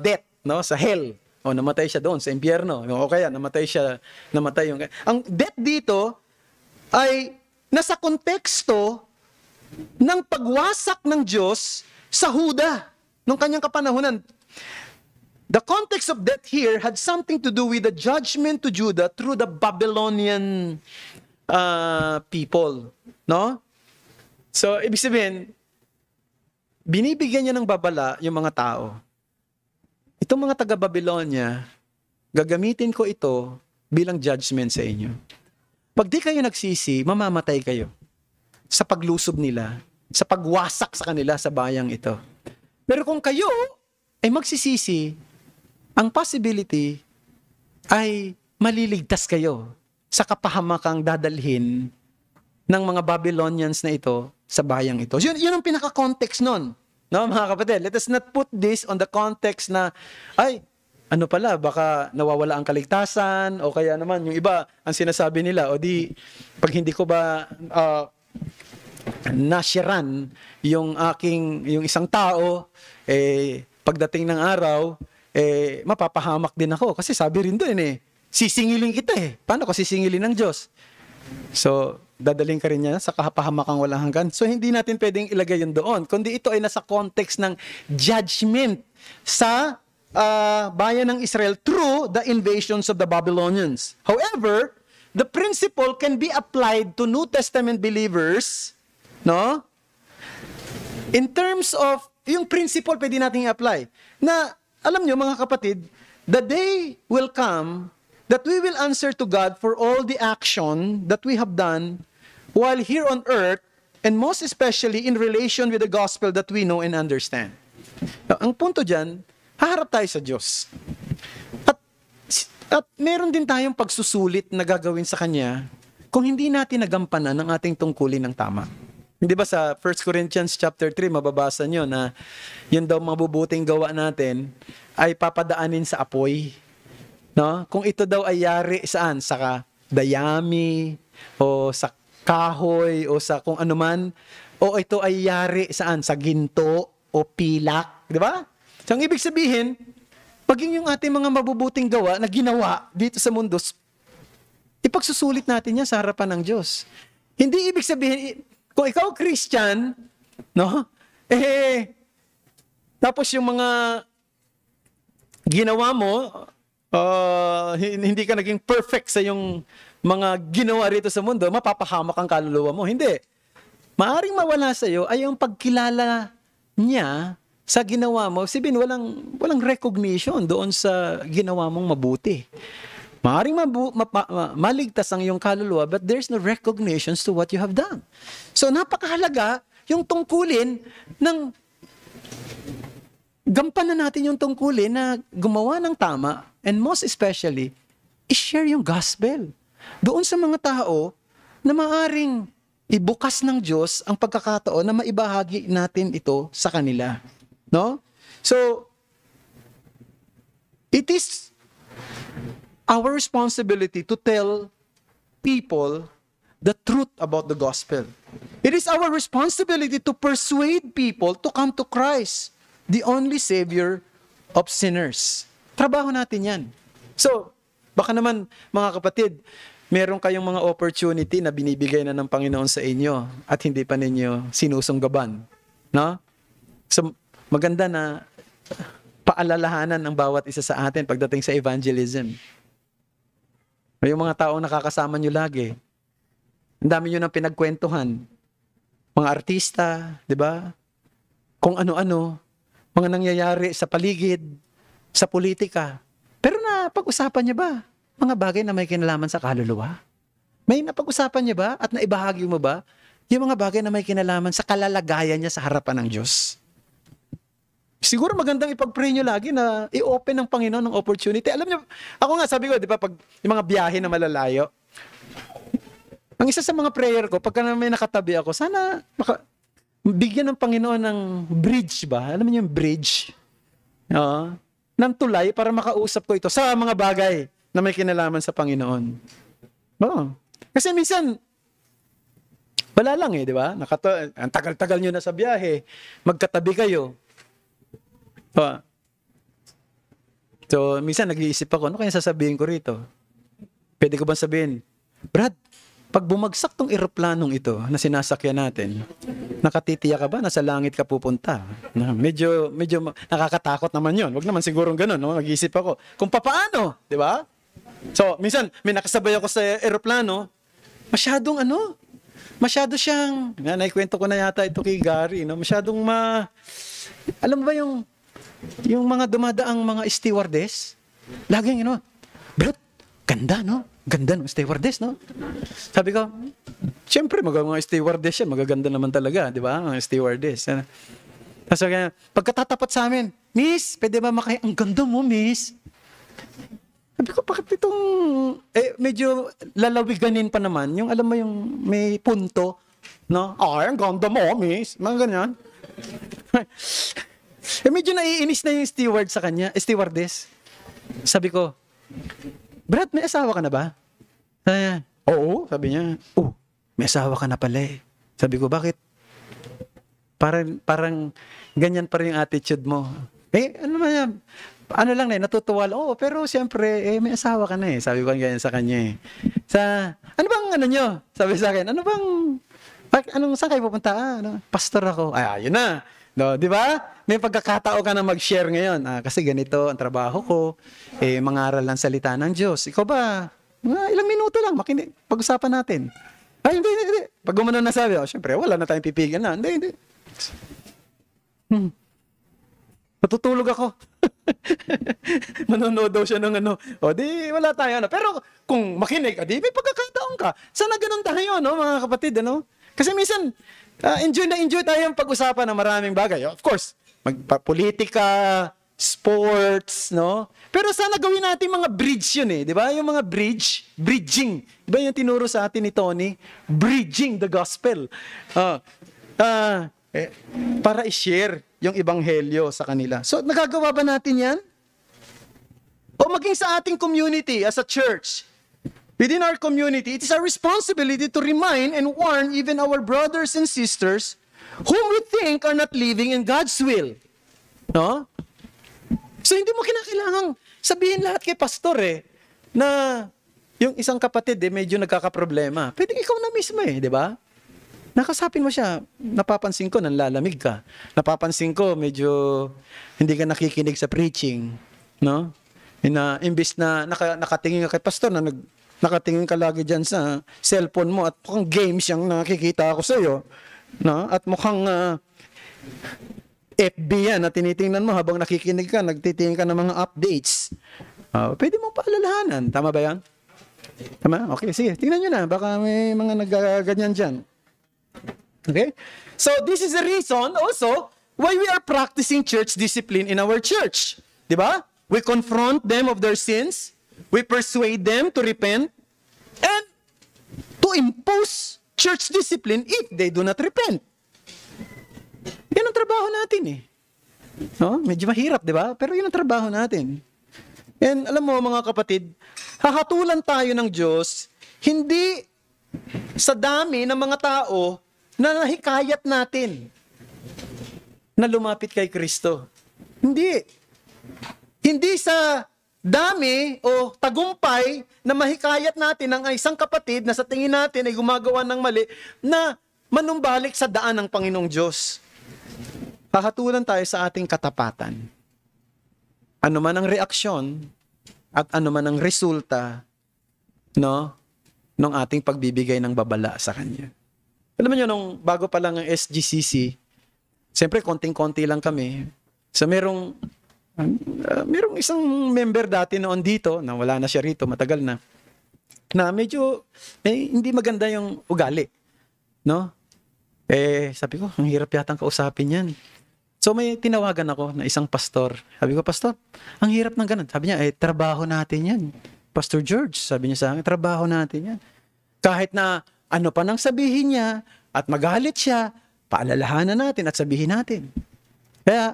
death, no? Sa hell. O namatay siya doon sa impyerno. O kaya namatay yung... Ang death dito ay nasa konteksto ng pagwasak ng Diyos sa Huda nung kanyang kapanahunan. The context of death here had something to do with the judgment to Judah through the Babylonian people. No? So, ibig sabihin, binibigyan niya ng babala yung mga tao. Itong mga taga-Babylonia, gagamitin ko ito bilang judgment sa inyo. Pag di kayo nagsisi, mamamatay kayo sa paglusob nila, sa pagwasak sa kanila sa bayang ito. Pero kung kayo ay magsisisi, ang possibility ay maliligtas kayo sa kapahamakang dadalhin ng mga Babylonians na ito sa bayang ito. Yun ang pinaka-context nun. No, mga kapatid, let us not put this on the context na, ano pala, baka nawawala ang kaligtasan, o kaya naman, yung iba, ang sinasabi nila, o di, pag hindi ko ba nasyaran yung isang tao, pagdating ng araw, mapapahamak din ako. Kasi sabi rin doon, sisingilin kita Paano ko sisingilin ng Diyos? So, dadaling ka rin niya sa kapahamakang walang hanggan. So, hindi natin pwedeng ilagay yun doon. Kundi ito ay nasa context ng judgment sa bayan ng Israel through the invasions of the Babylonians. However, the principle can be applied to New Testament believers, no? In terms of, yung principle pwede natin i-apply. Na, alam nyo mga kapatid, the day will come that we will answer to God for all the action that we have done while here on earth, and most especially in relation with the gospel that we know and understand. Now, ang punto dyan, haharap tayo sa Diyos. At meron din tayong pagsusulit na gagawin sa Kanya kung hindi natin nagampanan ang ating tungkulin ng tama. Hindi ba sa 1 Corinthians chapter 3, mababasa nyo na yun daw mabubuting gawa natin ay papadaanin sa apoy. No? Kung ito daw ay yari saan? Sa dayami o sa kahoy o sa kung ano man, o ito ay yari saan? Sa ginto o pilak, di ba? So, ang ibig sabihin, maging yung ating mga mabubuting gawa na ginawa dito sa mundo, ipagsusulit natin yan sa harapan ng Diyos. Hindi ibig sabihin, kung ikaw Christian, no? Tapos yung mga ginawa mo, hindi ka naging perfect sa yung mga ginawa rito sa mundo, mapapahamak ang kaluluwa mo. Hindi. Maaring mawala sa iyo ay yung pagkilala niya sa ginawa mo. Sabihin, walang recognition doon sa ginawa mong mabuti. Maaring maligtas ang iyong kaluluwa, but there's no recognition to what you have done. So, napakahalaga yung tungkulin ng gampanan natin yung tungkulin na gumawa ng tama, and most especially, i-share yung gospel doon sa mga tao na maaring ibukas ng Diyos ang pagkakataon na maibahagi natin ito sa kanila. No? So, it is our responsibility to tell people the truth about the gospel. It is our responsibility to persuade people to come to Christ, the only Savior of sinners. Trabaho natin yan. So, baka naman, mga kapatid, meron kayong mga opportunity na binibigay na ng Panginoon sa inyo at hindi pa ninyo sinusunggaban. No? So, maganda na paalalahanan ng bawat isa sa atin pagdating sa evangelism. Yung mga taong nakakasama nyo lagi, ang dami nyo nang pinagkwentuhan. Mga artista, di ba? Kung ano-ano, mga nangyayari sa paligid, sa politika. Pero napag-usapan niya ba mga bagay na may kinalaman sa kaluluwa? May napag-usapan niya ba at naibahagi mo ba yung mga bagay na may kinalaman sa kalalagayan niya sa harapan ng Diyos? Siguro magandang ipag-pray nyo lagi na i-open ng Panginoon ng opportunity. Alam nyo, ako nga sabi ko, di ba, pag yung mga biyahe na malalayo, ang isa sa mga prayer ko, pagka may nakatabi ako, sana bigyan ng Panginoon ng bridge ba? Alam mo yung bridge? Oo. Ng tulay para makausap ko ito sa mga bagay na may kinalaman sa Panginoon. Oo. Kasi minsan, wala lang di ba? Ang tagal-tagal nyo na sa biyahe, magkatabi kayo. So, minsan nag-iisip ako, ano kaya sasabihin ko rito? Pwede ko bang sabihin, Brad, pag bumagsak tong eroplanong ito na sinasakyan natin, nakatitiya ka ba? Nasa langit ka pupunta. Medyo nakakatakot naman yun. Wag naman sigurong ganun. No? Mag-iisip ako. Kung papaano, di ba? So, minsan, may nakasabay ako sa eroplano, masyado siyang, naikwento ko na yata ito kay Gary, no? Masyadong alam mo ba yung mga dumadaang mga stewardess, laging, Brad, ganda, no? Ganda ng stewardess, no? Sabi ko, siyempre, mga stewardess yan, magaganda naman talaga, di ba? Mga stewardess. Kasi pagkatatapat sa amin, Miss, pwede ba ang ganda mo, Miss? Sabi ko, bakit itong, medyo lalawiganin pa naman, yung alam mo yung may punto, no? Ay, ang ganda mo, Miss. Mga ganyan. Medyo naiinis na yung stewardess. Sabi ko, Brad, may asawa ka na ba? Oo, sabi niya. May asawa ka na pala eh. Sabi ko, bakit? Parang ganyan pa rin yung attitude mo. Ano man yan? Ano lang natutuwa lang. Pero siyempre, may asawa ka na eh. Sabi ko ganyan sa kanya eh. Ano bang nyo? Sabi sa akin, saan kayo pupunta? Pastor ako. Ayun na. No, di ba? May pagkakatao ka na mag-share ngayon. Kasi ganito ang trabaho ko. Mangaral ng salita ng Diyos. Ikaw ba? Ilang minuto lang. Pag-usapan natin. Hindi. Pag gumano na sabi, syempre, wala na tayong pipigil na. Hindi. Natutulog ako. Manonood daw siya ng di wala tayo. Pero kung makinig, di may pagkakataon ka. Sana ganun tayo, mga kapatid, Kasi minsan, enjoy tayong pag-usapan ng maraming bagay. Of course, politika, sports, no? Pero sana gawin natin mga bridge yun di ba? Yung mga bridging. Di ba yung tinuro sa atin ni Tony? Bridging the gospel. Para i-share yung ebanghelyo sa kanila. So, nagagawa ba natin yan? O maging sa ating community as a church, within our community, it is our responsibility to remind and warn even our brothers and sisters whom we think are not living in God's will. No? So, hindi mo kinakailangang sabihin lahat kay pastor na yung isang kapatid medyo nagkakaproblema. Pwede ikaw na mismo di ba? Nakasapin mo siya, napapansin ko, nanlalamig ka. Napapansin ko, medyo hindi ka nakikinig sa preaching. No? Imbis na nakatingin ka kay pastor na nakatingin ka lagi dyan sa cellphone mo at mukhang games yung nakikita ako sa'yo. No? At mukhang FB yan na tinitingnan mo habang nakikinig ka, nagtitingin ka ng mga updates. Pwede mo paalalahanan. Tama ba yan? Tama? Okay, sige. Tingnan nyo na. Baka may mga nagaganyan dyan. Okay? So, this is the reason also why we are practicing church discipline in our church. Diba? We confront them of their sins. We persuade them to repent and to impose church discipline if they do not repent. Yan ang trabaho natin No? Medyo mahirap, di ba? Pero yun ang trabaho natin. And alam mo mga kapatid, hahatulan tayo ng Diyos hindi sa dami ng mga tao na nahikayat natin na lumapit kay Kristo. Hindi. Hindi sa dami o tagumpay na mahikayat natin ng isang kapatid na sa tingin natin ay gumagawa ng mali na manumbalik sa daan ng Panginoong Diyos. Hahatulan tayo sa ating katapatan. Ano man ang reaksyon at ano man ang resulta ng ating pagbibigay ng babala sa Kanya. Alam mo nyo, nung bago pa lang ang SGCC, siyempre konting-konti lang kami. So merong isang member dati noon dito, na wala na siya rito, matagal na medyo hindi maganda yung ugali. No? Sabi ko, ang hirap yatang kausapin yan. So may tinawagan ako na isang pastor. Sabi ko, pastor, ang hirap ng ganun. Sabi niya, trabaho natin yan. Pastor George, sabi niya sa akin, trabaho natin yan. Kahit na ano pa nang sabihin niya at magalit siya, paalalahanan natin at sabihin natin. Kaya,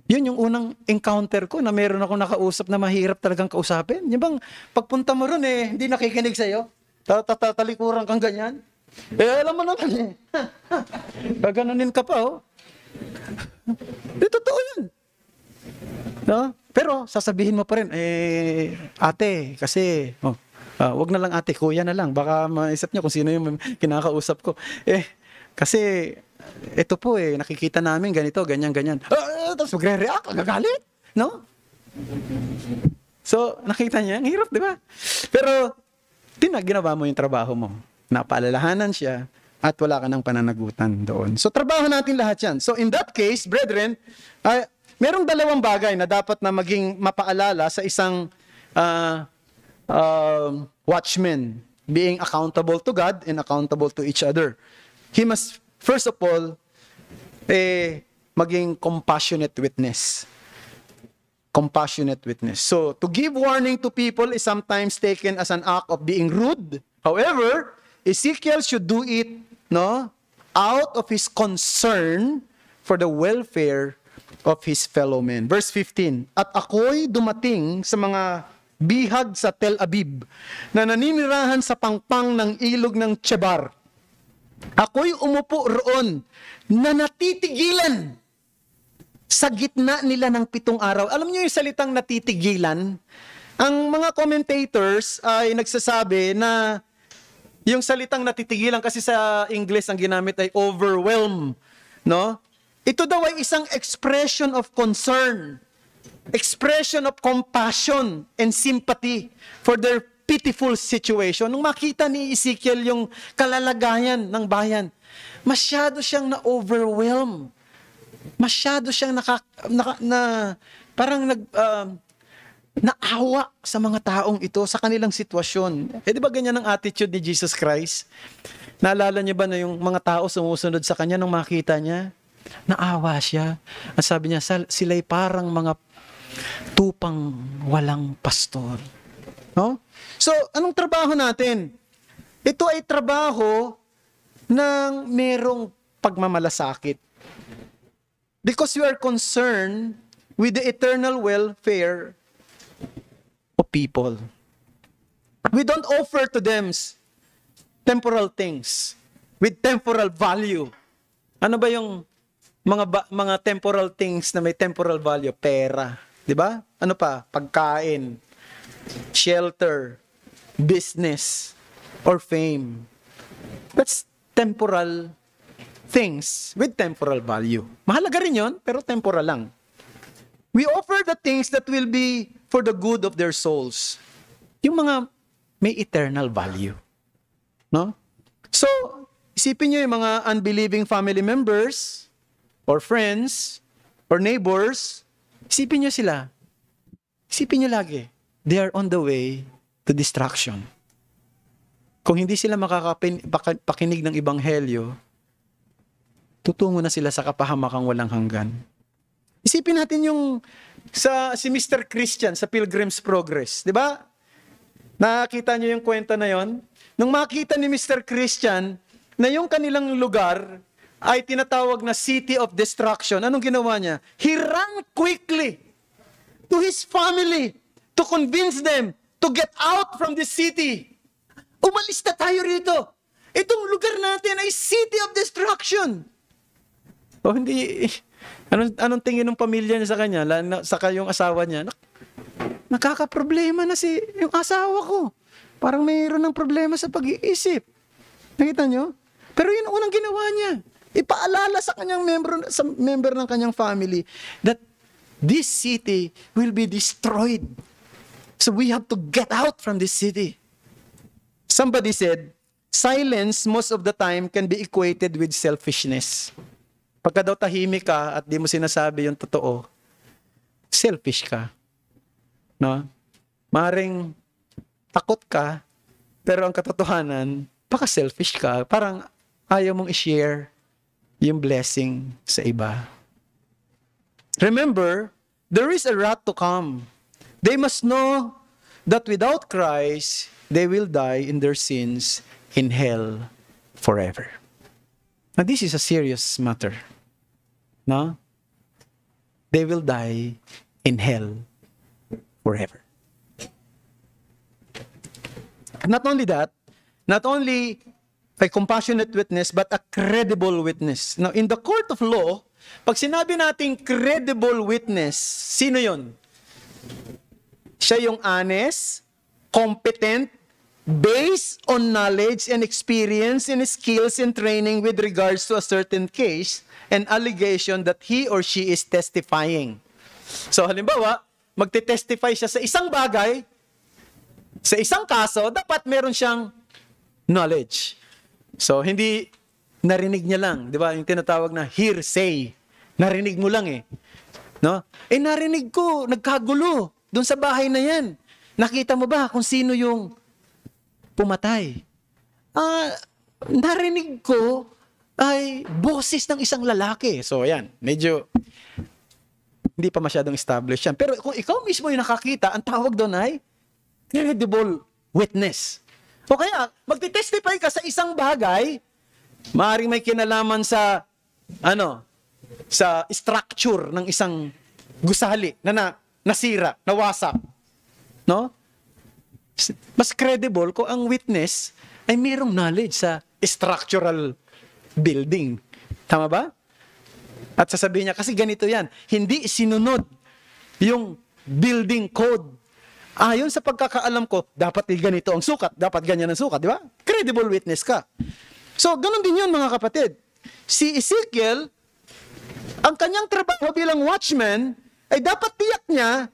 yun yung unang encounter ko na meron akong nakausap na mahirap talagang kausapin. Yung bang pagpunta mo ron hindi nakikinig sa'yo. Tatalikuran kang ganyan. Alam mo naman Gaganunin ka pa Totoo yun. No? Pero sasabihin mo pa rin, ate, kasi, wag na lang ate, kuya na lang. Baka maisip niyo kung sino yung kinakausap ko. Kasi, ito po nakikita namin ganito, ganyan, ganyan. Tapos magre-react, magagalit. No? So, nakita niya, ang hirap, di ba? Pero, ginawa mo yung trabaho mo. Napaalalahanan siya at wala ka ng pananagutan doon. So, trabaho natin lahat yan. So, in that case, brethren, merong dalawang bagay na dapat na maging mapaalala sa isang watchman, being accountable to God and accountable to each other. He must, first of all, maging compassionate witness. Compassionate witness. So, to give warning to people is sometimes taken as an act of being rude. However, Ezekiel should do it, out of his concern for the welfare of his fellow men. Verse 15, at ako'y dumating sa mga bihag sa Tel Abib na naninirahan sa pangpang ng ilog ng Chebar. Ako'y umupo roon na natitigilan sa gitna nila ng 7 araw. Alam niyo yung salitang natitigilan? Ang mga commentators ay nagsasabi na yung salitang natitigilan kasi sa English ang ginamit ay overwhelm, no? Ito daw ay isang expression of concern, expression of compassion and sympathy for their pitiful situation. Nung makita ni Ezekiel yung kalalagayan ng bayan, masyado siyang na-overwhelm. Masyado siyang naawa sa mga taong ito, sa kanilang sitwasyon. Di ba ganyan ang attitude ni Jesus Christ? Naalala niyo ba na yung mga tao sumusunod sa kanya nung makita niya? Naawa siya. At sabi niya, sila'y parang mga tupang walang pastor. No? So, anong trabaho natin? Ito ay trabaho ng merong pagmamalasakit. Because we are concerned with the eternal welfare of people. We don't offer to them temporal things with temporal value. Ano ba yung mga temporal things na may temporal value? Pera, 'di ba? Ano pa? Pagkain, shelter, business, or fame. That's temporal things with temporal value. Mahalaga rin 'yon, pero temporal lang. We offer the things that will be for the good of their souls. Yung mga may eternal value. No? So, isipin nyo yung mga unbelieving family members, or friends, or neighbors, isipin nyo sila. Isipin nyo lagi, they are on the way to destruction. Kung hindi sila makakapakinig ng Ebanghelyo, tutungo na sila sa kapahamakang walang hanggan. Isipin natin yung si Mr. Christian sa Pilgrim's Progress, di ba? Nakita niyo yung kwento na yon? Nung makita ni Mr. Christian na yung kanilang lugar ay tinatawag na City of Destruction, anong ginawa niya? He ran quickly to his family to convince them to get out from the city. Umalis na tayo rito. Itong lugar natin ay City of Destruction. O hindi... Anong tingin ng pamilya niya sa kanya? Saka yung asawa niya, nakakaproblema na yung asawa ko. Parang mayroon ng problema sa pag-iisip. Nakita nyo? Pero yun ang unang ginawa niya. Ipaalala sa kanyang member ng kanyang family that this city will be destroyed. So we have to get out from this city. Somebody said, silence most of the time can be equated with selfishness. Pagka daw tahimik ka at di mo sinasabi yung totoo, selfish ka. No? Maring takot ka, pero ang katotohanan, baka selfish ka. Parang ayaw mong i-share yung blessing sa iba. Remember, there is a wrath to come. They must know that without Christ, they will die in their sins in hell forever. Now, this is a serious matter. No? They will die in hell forever. Not only that, not only a compassionate witness, but a credible witness. Now, in the court of law, pag sinabi nating credible witness, sino yon? Siya yung honest, competent, based on knowledge and experience and skills and training with regards to a certain case and allegation that he or she is testifying. So, halimbawa, magte-testify siya sa isang bagay, sa isang kaso, dapat meron siyang knowledge. So, hindi narinig niya lang. Di ba? Yung tinatawag na hearsay. Narinig mo lang eh. No? Eh, narinig ko, nagkagulo doon sa bahay na yan. Nakita mo ba kung sino yung pumatay? Narinig ko ay boses ng isang lalaki. So, ayan. Medyo hindi pa masyadong established yan. Pero kung ikaw mismo yung nakakita, ang tawag doon ay credible witness. O kaya, magti-testify ka sa isang bagay, maaaring may kinalaman sa, sa structure ng isang gusali na nasira, nawasak. No? Mas credible kung ang witness ay mayroong knowledge sa structural building. Tama ba? At sasabihin niya, kasi ganito yan, hindi sinunod yung building code. Ayon sa pagkakaalam ko, dapat ganito ang sukat, dapat ganyan ang sukat, di ba? Credible witness ka. So, ganun din yun mga kapatid. Si Ezekiel, ang kanyang trabaho bilang watchman, ay dapat tiyak niya,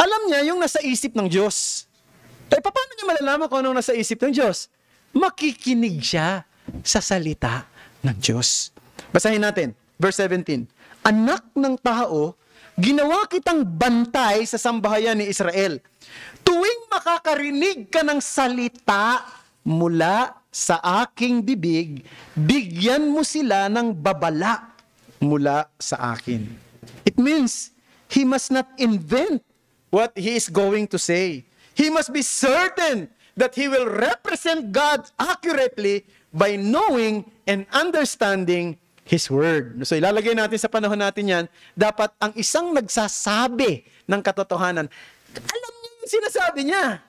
alam niya yung nasa isip ng Diyos. Eh, paano niya malalaman kung anong nasa isip ng Diyos? Makikinig siya sa salita ng Diyos. Basahin natin, verse 17. Anak ng tao, ginawa kitang bantay sa sambahayan ni Israel. Tuwing makakarinig ka ng salita mula sa aking bibig, bigyan mo sila ng babala mula sa akin. It means, he must not invent what he is going to say. He must be certain that he will represent God accurately by knowing and understanding His Word. So ilalagay natin sa panahon natin yan, dapat ang isang nagsasabi ng katotohanan, alam niya yung sinasabi niya.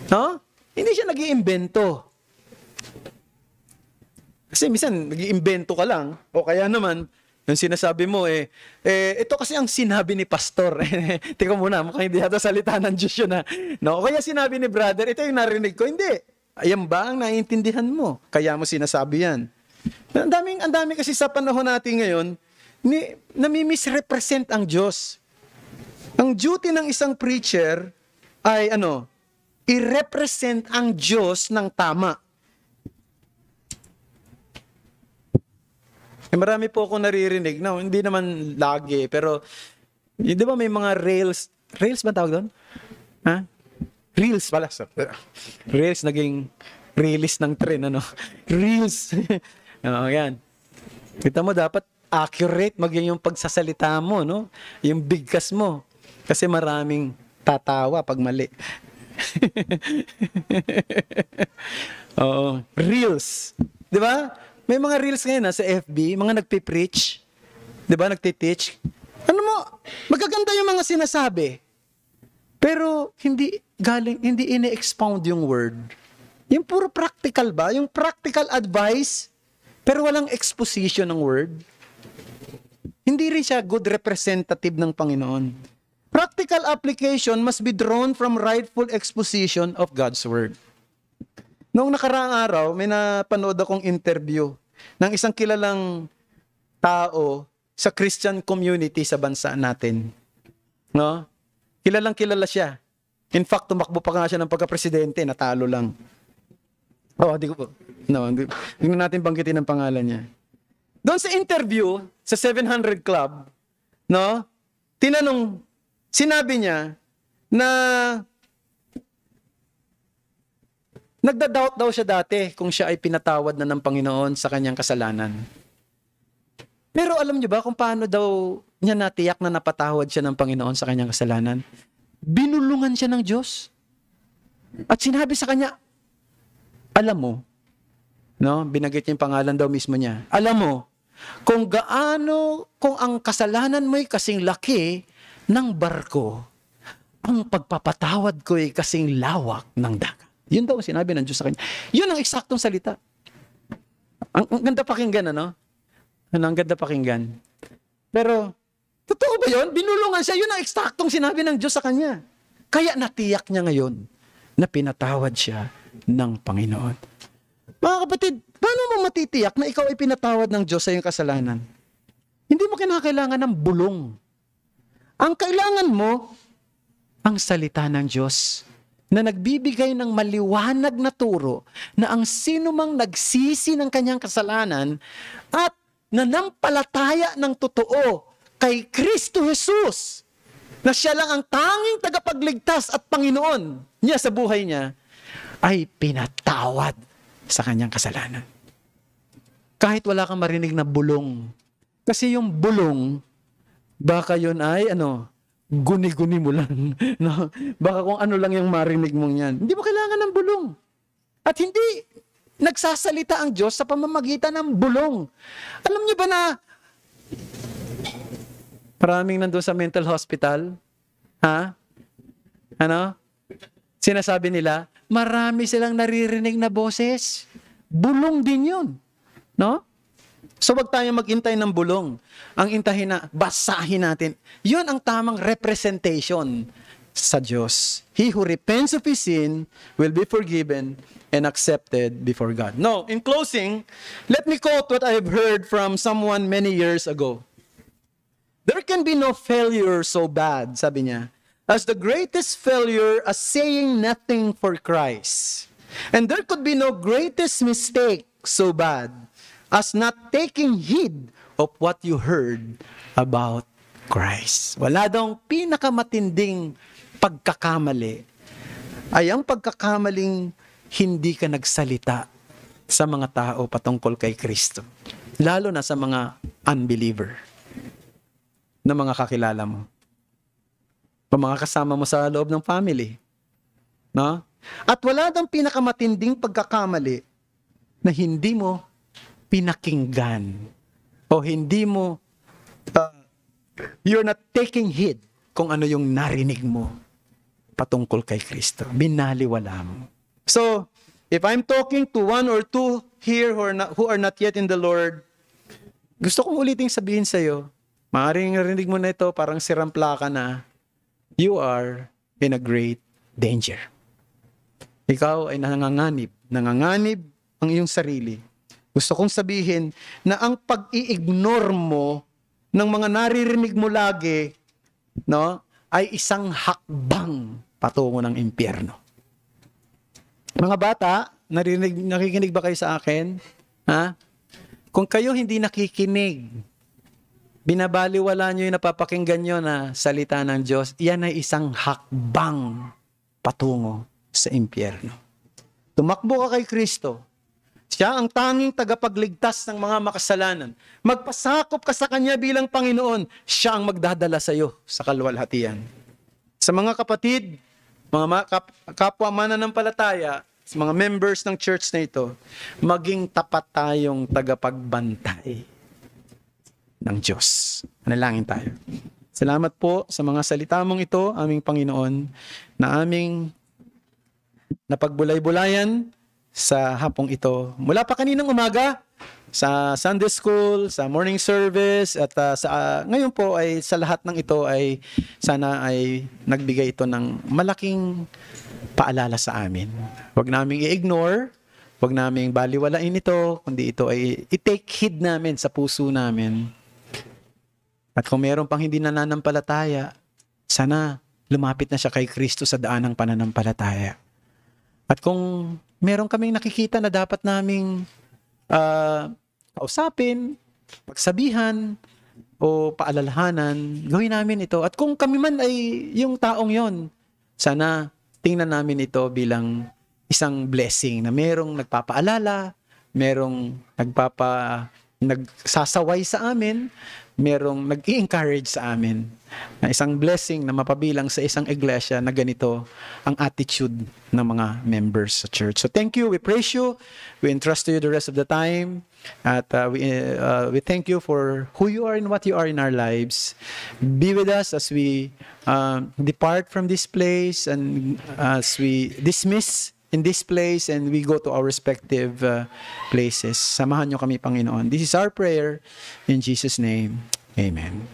No? Hindi siya nag-iimbento. Kasi minsan, nag-iimbento ka lang, o kaya naman, yung sinasabi mo, ito kasi ang sinabi ni pastor. Tika muna, mukhang hindi yata salita ng Diyos yun ha. No? O kaya sinabi ni brother, ito yung narinig ko. Hindi. Ayan ba ang naiintindihan mo? Kaya mo sinasabi yan. Ang dami kasi sa panahon natin ngayon, nami-misrepresent ang Diyos. Ang duty ng isang preacher ay i-represent ang Diyos ng tama. Marami po akong naririnig. No, hindi naman lagi, pero di ba may mga rails ba tawag doon? Ha? Reels pala. Reels naging release ng tren, Reels. Yan. Kita mo, dapat accurate maging yung pagsasalita mo, no? Yung bigkas mo. Kasi maraming tatawa pag mali. Oo. Reels. Di ba? May mga reels ngayon sa FB, mga nagpipreach. Di ba? Nagtiteach. Magaganda yung mga sinasabi. Pero hindi ini-expound yung word. Yung puro practical ba? Yung practical advice, pero walang exposition ng word. Hindi rin siya good representative ng Panginoon. Practical application must be drawn from rightful exposition of God's Word. Noong nakaraang araw, may napanood akong interview ng isang kilalang tao sa Christian community sa bansa natin. No? Kilalang-kilala siya. In fact, tumakbo pa nga siya ng pagka-presidente, natalo lang. Hindi natin banggitin ang pangalan niya. Doon sa interview, sa 700 Club, no? Sinabi niya na nagda-doubt daw siya dati kung siya ay pinatawad na ng Panginoon sa kanyang kasalanan. Pero alam niyo ba kung paano daw niya natiyak na napatawad siya ng Panginoon sa kanyang kasalanan? Binulungan siya ng Diyos. At sinabi sa kanya, alam mo, no, binanggit niya yung pangalan daw mismo niya. Alam mo, kung ang kasalanan mo'y kasing laki ng barko, ang pagpapatawad ko'y kasing lawak ng dagat. Yun daw sinabi ng Diyos sa kanya. Yun ang eksaktong salita. Ang ganda pakinggan, ano? Ang ganda pakinggan. Pero, totoo ba yun? Binulungan siya. Yun ang eksaktong sinabi ng Diyos sa kanya. Kaya natiyak niya ngayon na pinatawad siya ng Panginoon. Mga kapatid, paano mo matitiyak na ikaw ay pinatawad ng Diyos sa iyong kasalanan? Hindi mo kinakailangan ng bulong. Ang kailangan mo, ang salita ng Diyos na nagbibigay ng maliwanag na turo na ang sinumang nagsisi ng kanyang kasalanan at nanampalataya ng totoo kay Kristo Jesus, na siya lang ang tanging tagapagligtas at Panginoon niya sa buhay niya, ay pinatawad sa kanyang kasalanan. Kahit wala kang marinig na bulong. Kasi yung bulong, baka yun ay, guni-guni mo lang. No? Baka kung ano lang yung marinig mong yan. Hindi mo kailangan ng bulong. At hindi nagsasalita ang Diyos sa pamamagitan ng bulong. Alam niyo ba na maraming nandun sa mental hospital? Ha? Sinasabi nila, marami silang naririnig na boses. Bulong din yun. No? So wag tayong maghintay ng bulong. Ang intahin na, basahin natin. Yun ang tamang representation sa Diyos. He who repents of his sin will be forgiven and accepted before God. No, in closing, let me quote what I have heard from someone many years ago. There can be no failure so bad, sabi niya, as the greatest failure as saying nothing for Christ. And there could be no greatest mistake so bad as not taking heed of what you heard about Christ. Wala daw pinakamatinding pagkakamali ay ang pagkakamaling hindi ka nagsalita sa mga tao patungkol kay Kristo. Lalo na sa mga unbeliever na mga kakilala mo. O mga kasama mo sa loob ng family. No? At wala daw pinakamatinding pagkakamali na hindi mo pinakinggan o hindi mo you're not taking heed kung ano yung narinig mo patungkol kay Kristo. Binaliwala mo. So, if I'm talking to one or two here who are not yet in the Lord, gusto kong uliting sabihin sa iyo, maaaring narinig mo na ito, parang sirampla ka na, you are in a great danger. Ikaw ay nanganganib ang iyong sarili. Gusto kong sabihin na ang pag-i-ignore mo ng mga naririnig mo lagi, no, ay isang hakbang patungo ng impyerno. Mga bata, nakikinig ba kayo sa akin? Ha? Kung kayo hindi nakikinig, binabaliwala nyo yung napapakinggan nyo na salita ng Diyos, yan ay isang hakbang patungo sa impyerno. Tumakbo ka kay Kristo. Siya ang tanging tagapagligtas ng mga makasalanan. Magpasakop ka sa Kanya bilang Panginoon. Siya ang magdadala sa iyo sa kaluwalhatian. Sa mga kapatid, mga kapwa mananampalataya, sa mga members ng church na ito, maging tapat tayong tagapagbantay ng Diyos. Manalangin tayo. Salamat po sa mga salita mong ito, aming Panginoon, na aming napagbulay-bulayan sa hapong ito. Mula pa kaninang umaga, sa Sunday School, sa morning service, at ngayon po ay sa lahat ng ito ay sana ay nagbigay ito ng malaking paalala sa amin. Huwag naming i-ignore, huwag naming baliwalain ito, kundi ito ay i-take heed namin sa puso namin. At kung meron pang hindi nananampalataya, sana lumapit na siya kay Kristo sa daan ng pananampalataya. At kung meron kaming nakikita na dapat naming kausapin, pagsabihan, o paalalahanan, gawin namin ito. At kung kami man ay yung taong yon, sana tingnan namin ito bilang isang blessing na merong nagpapaalala, merong nagsasaway sa amin, merong nag-i-encourage sa amin. Na isang blessing na mapabilang sa isang iglesia na ganito ang attitude ng mga members sa church. So thank you, we praise you, we entrust to you the rest of the time, at we thank you for who you are and what you are in our lives. Be with us as we depart from this place and as we dismiss in this place and we go to our respective places. Samahan nyo kami, Panginoon. This is our prayer in Jesus' name. Amen.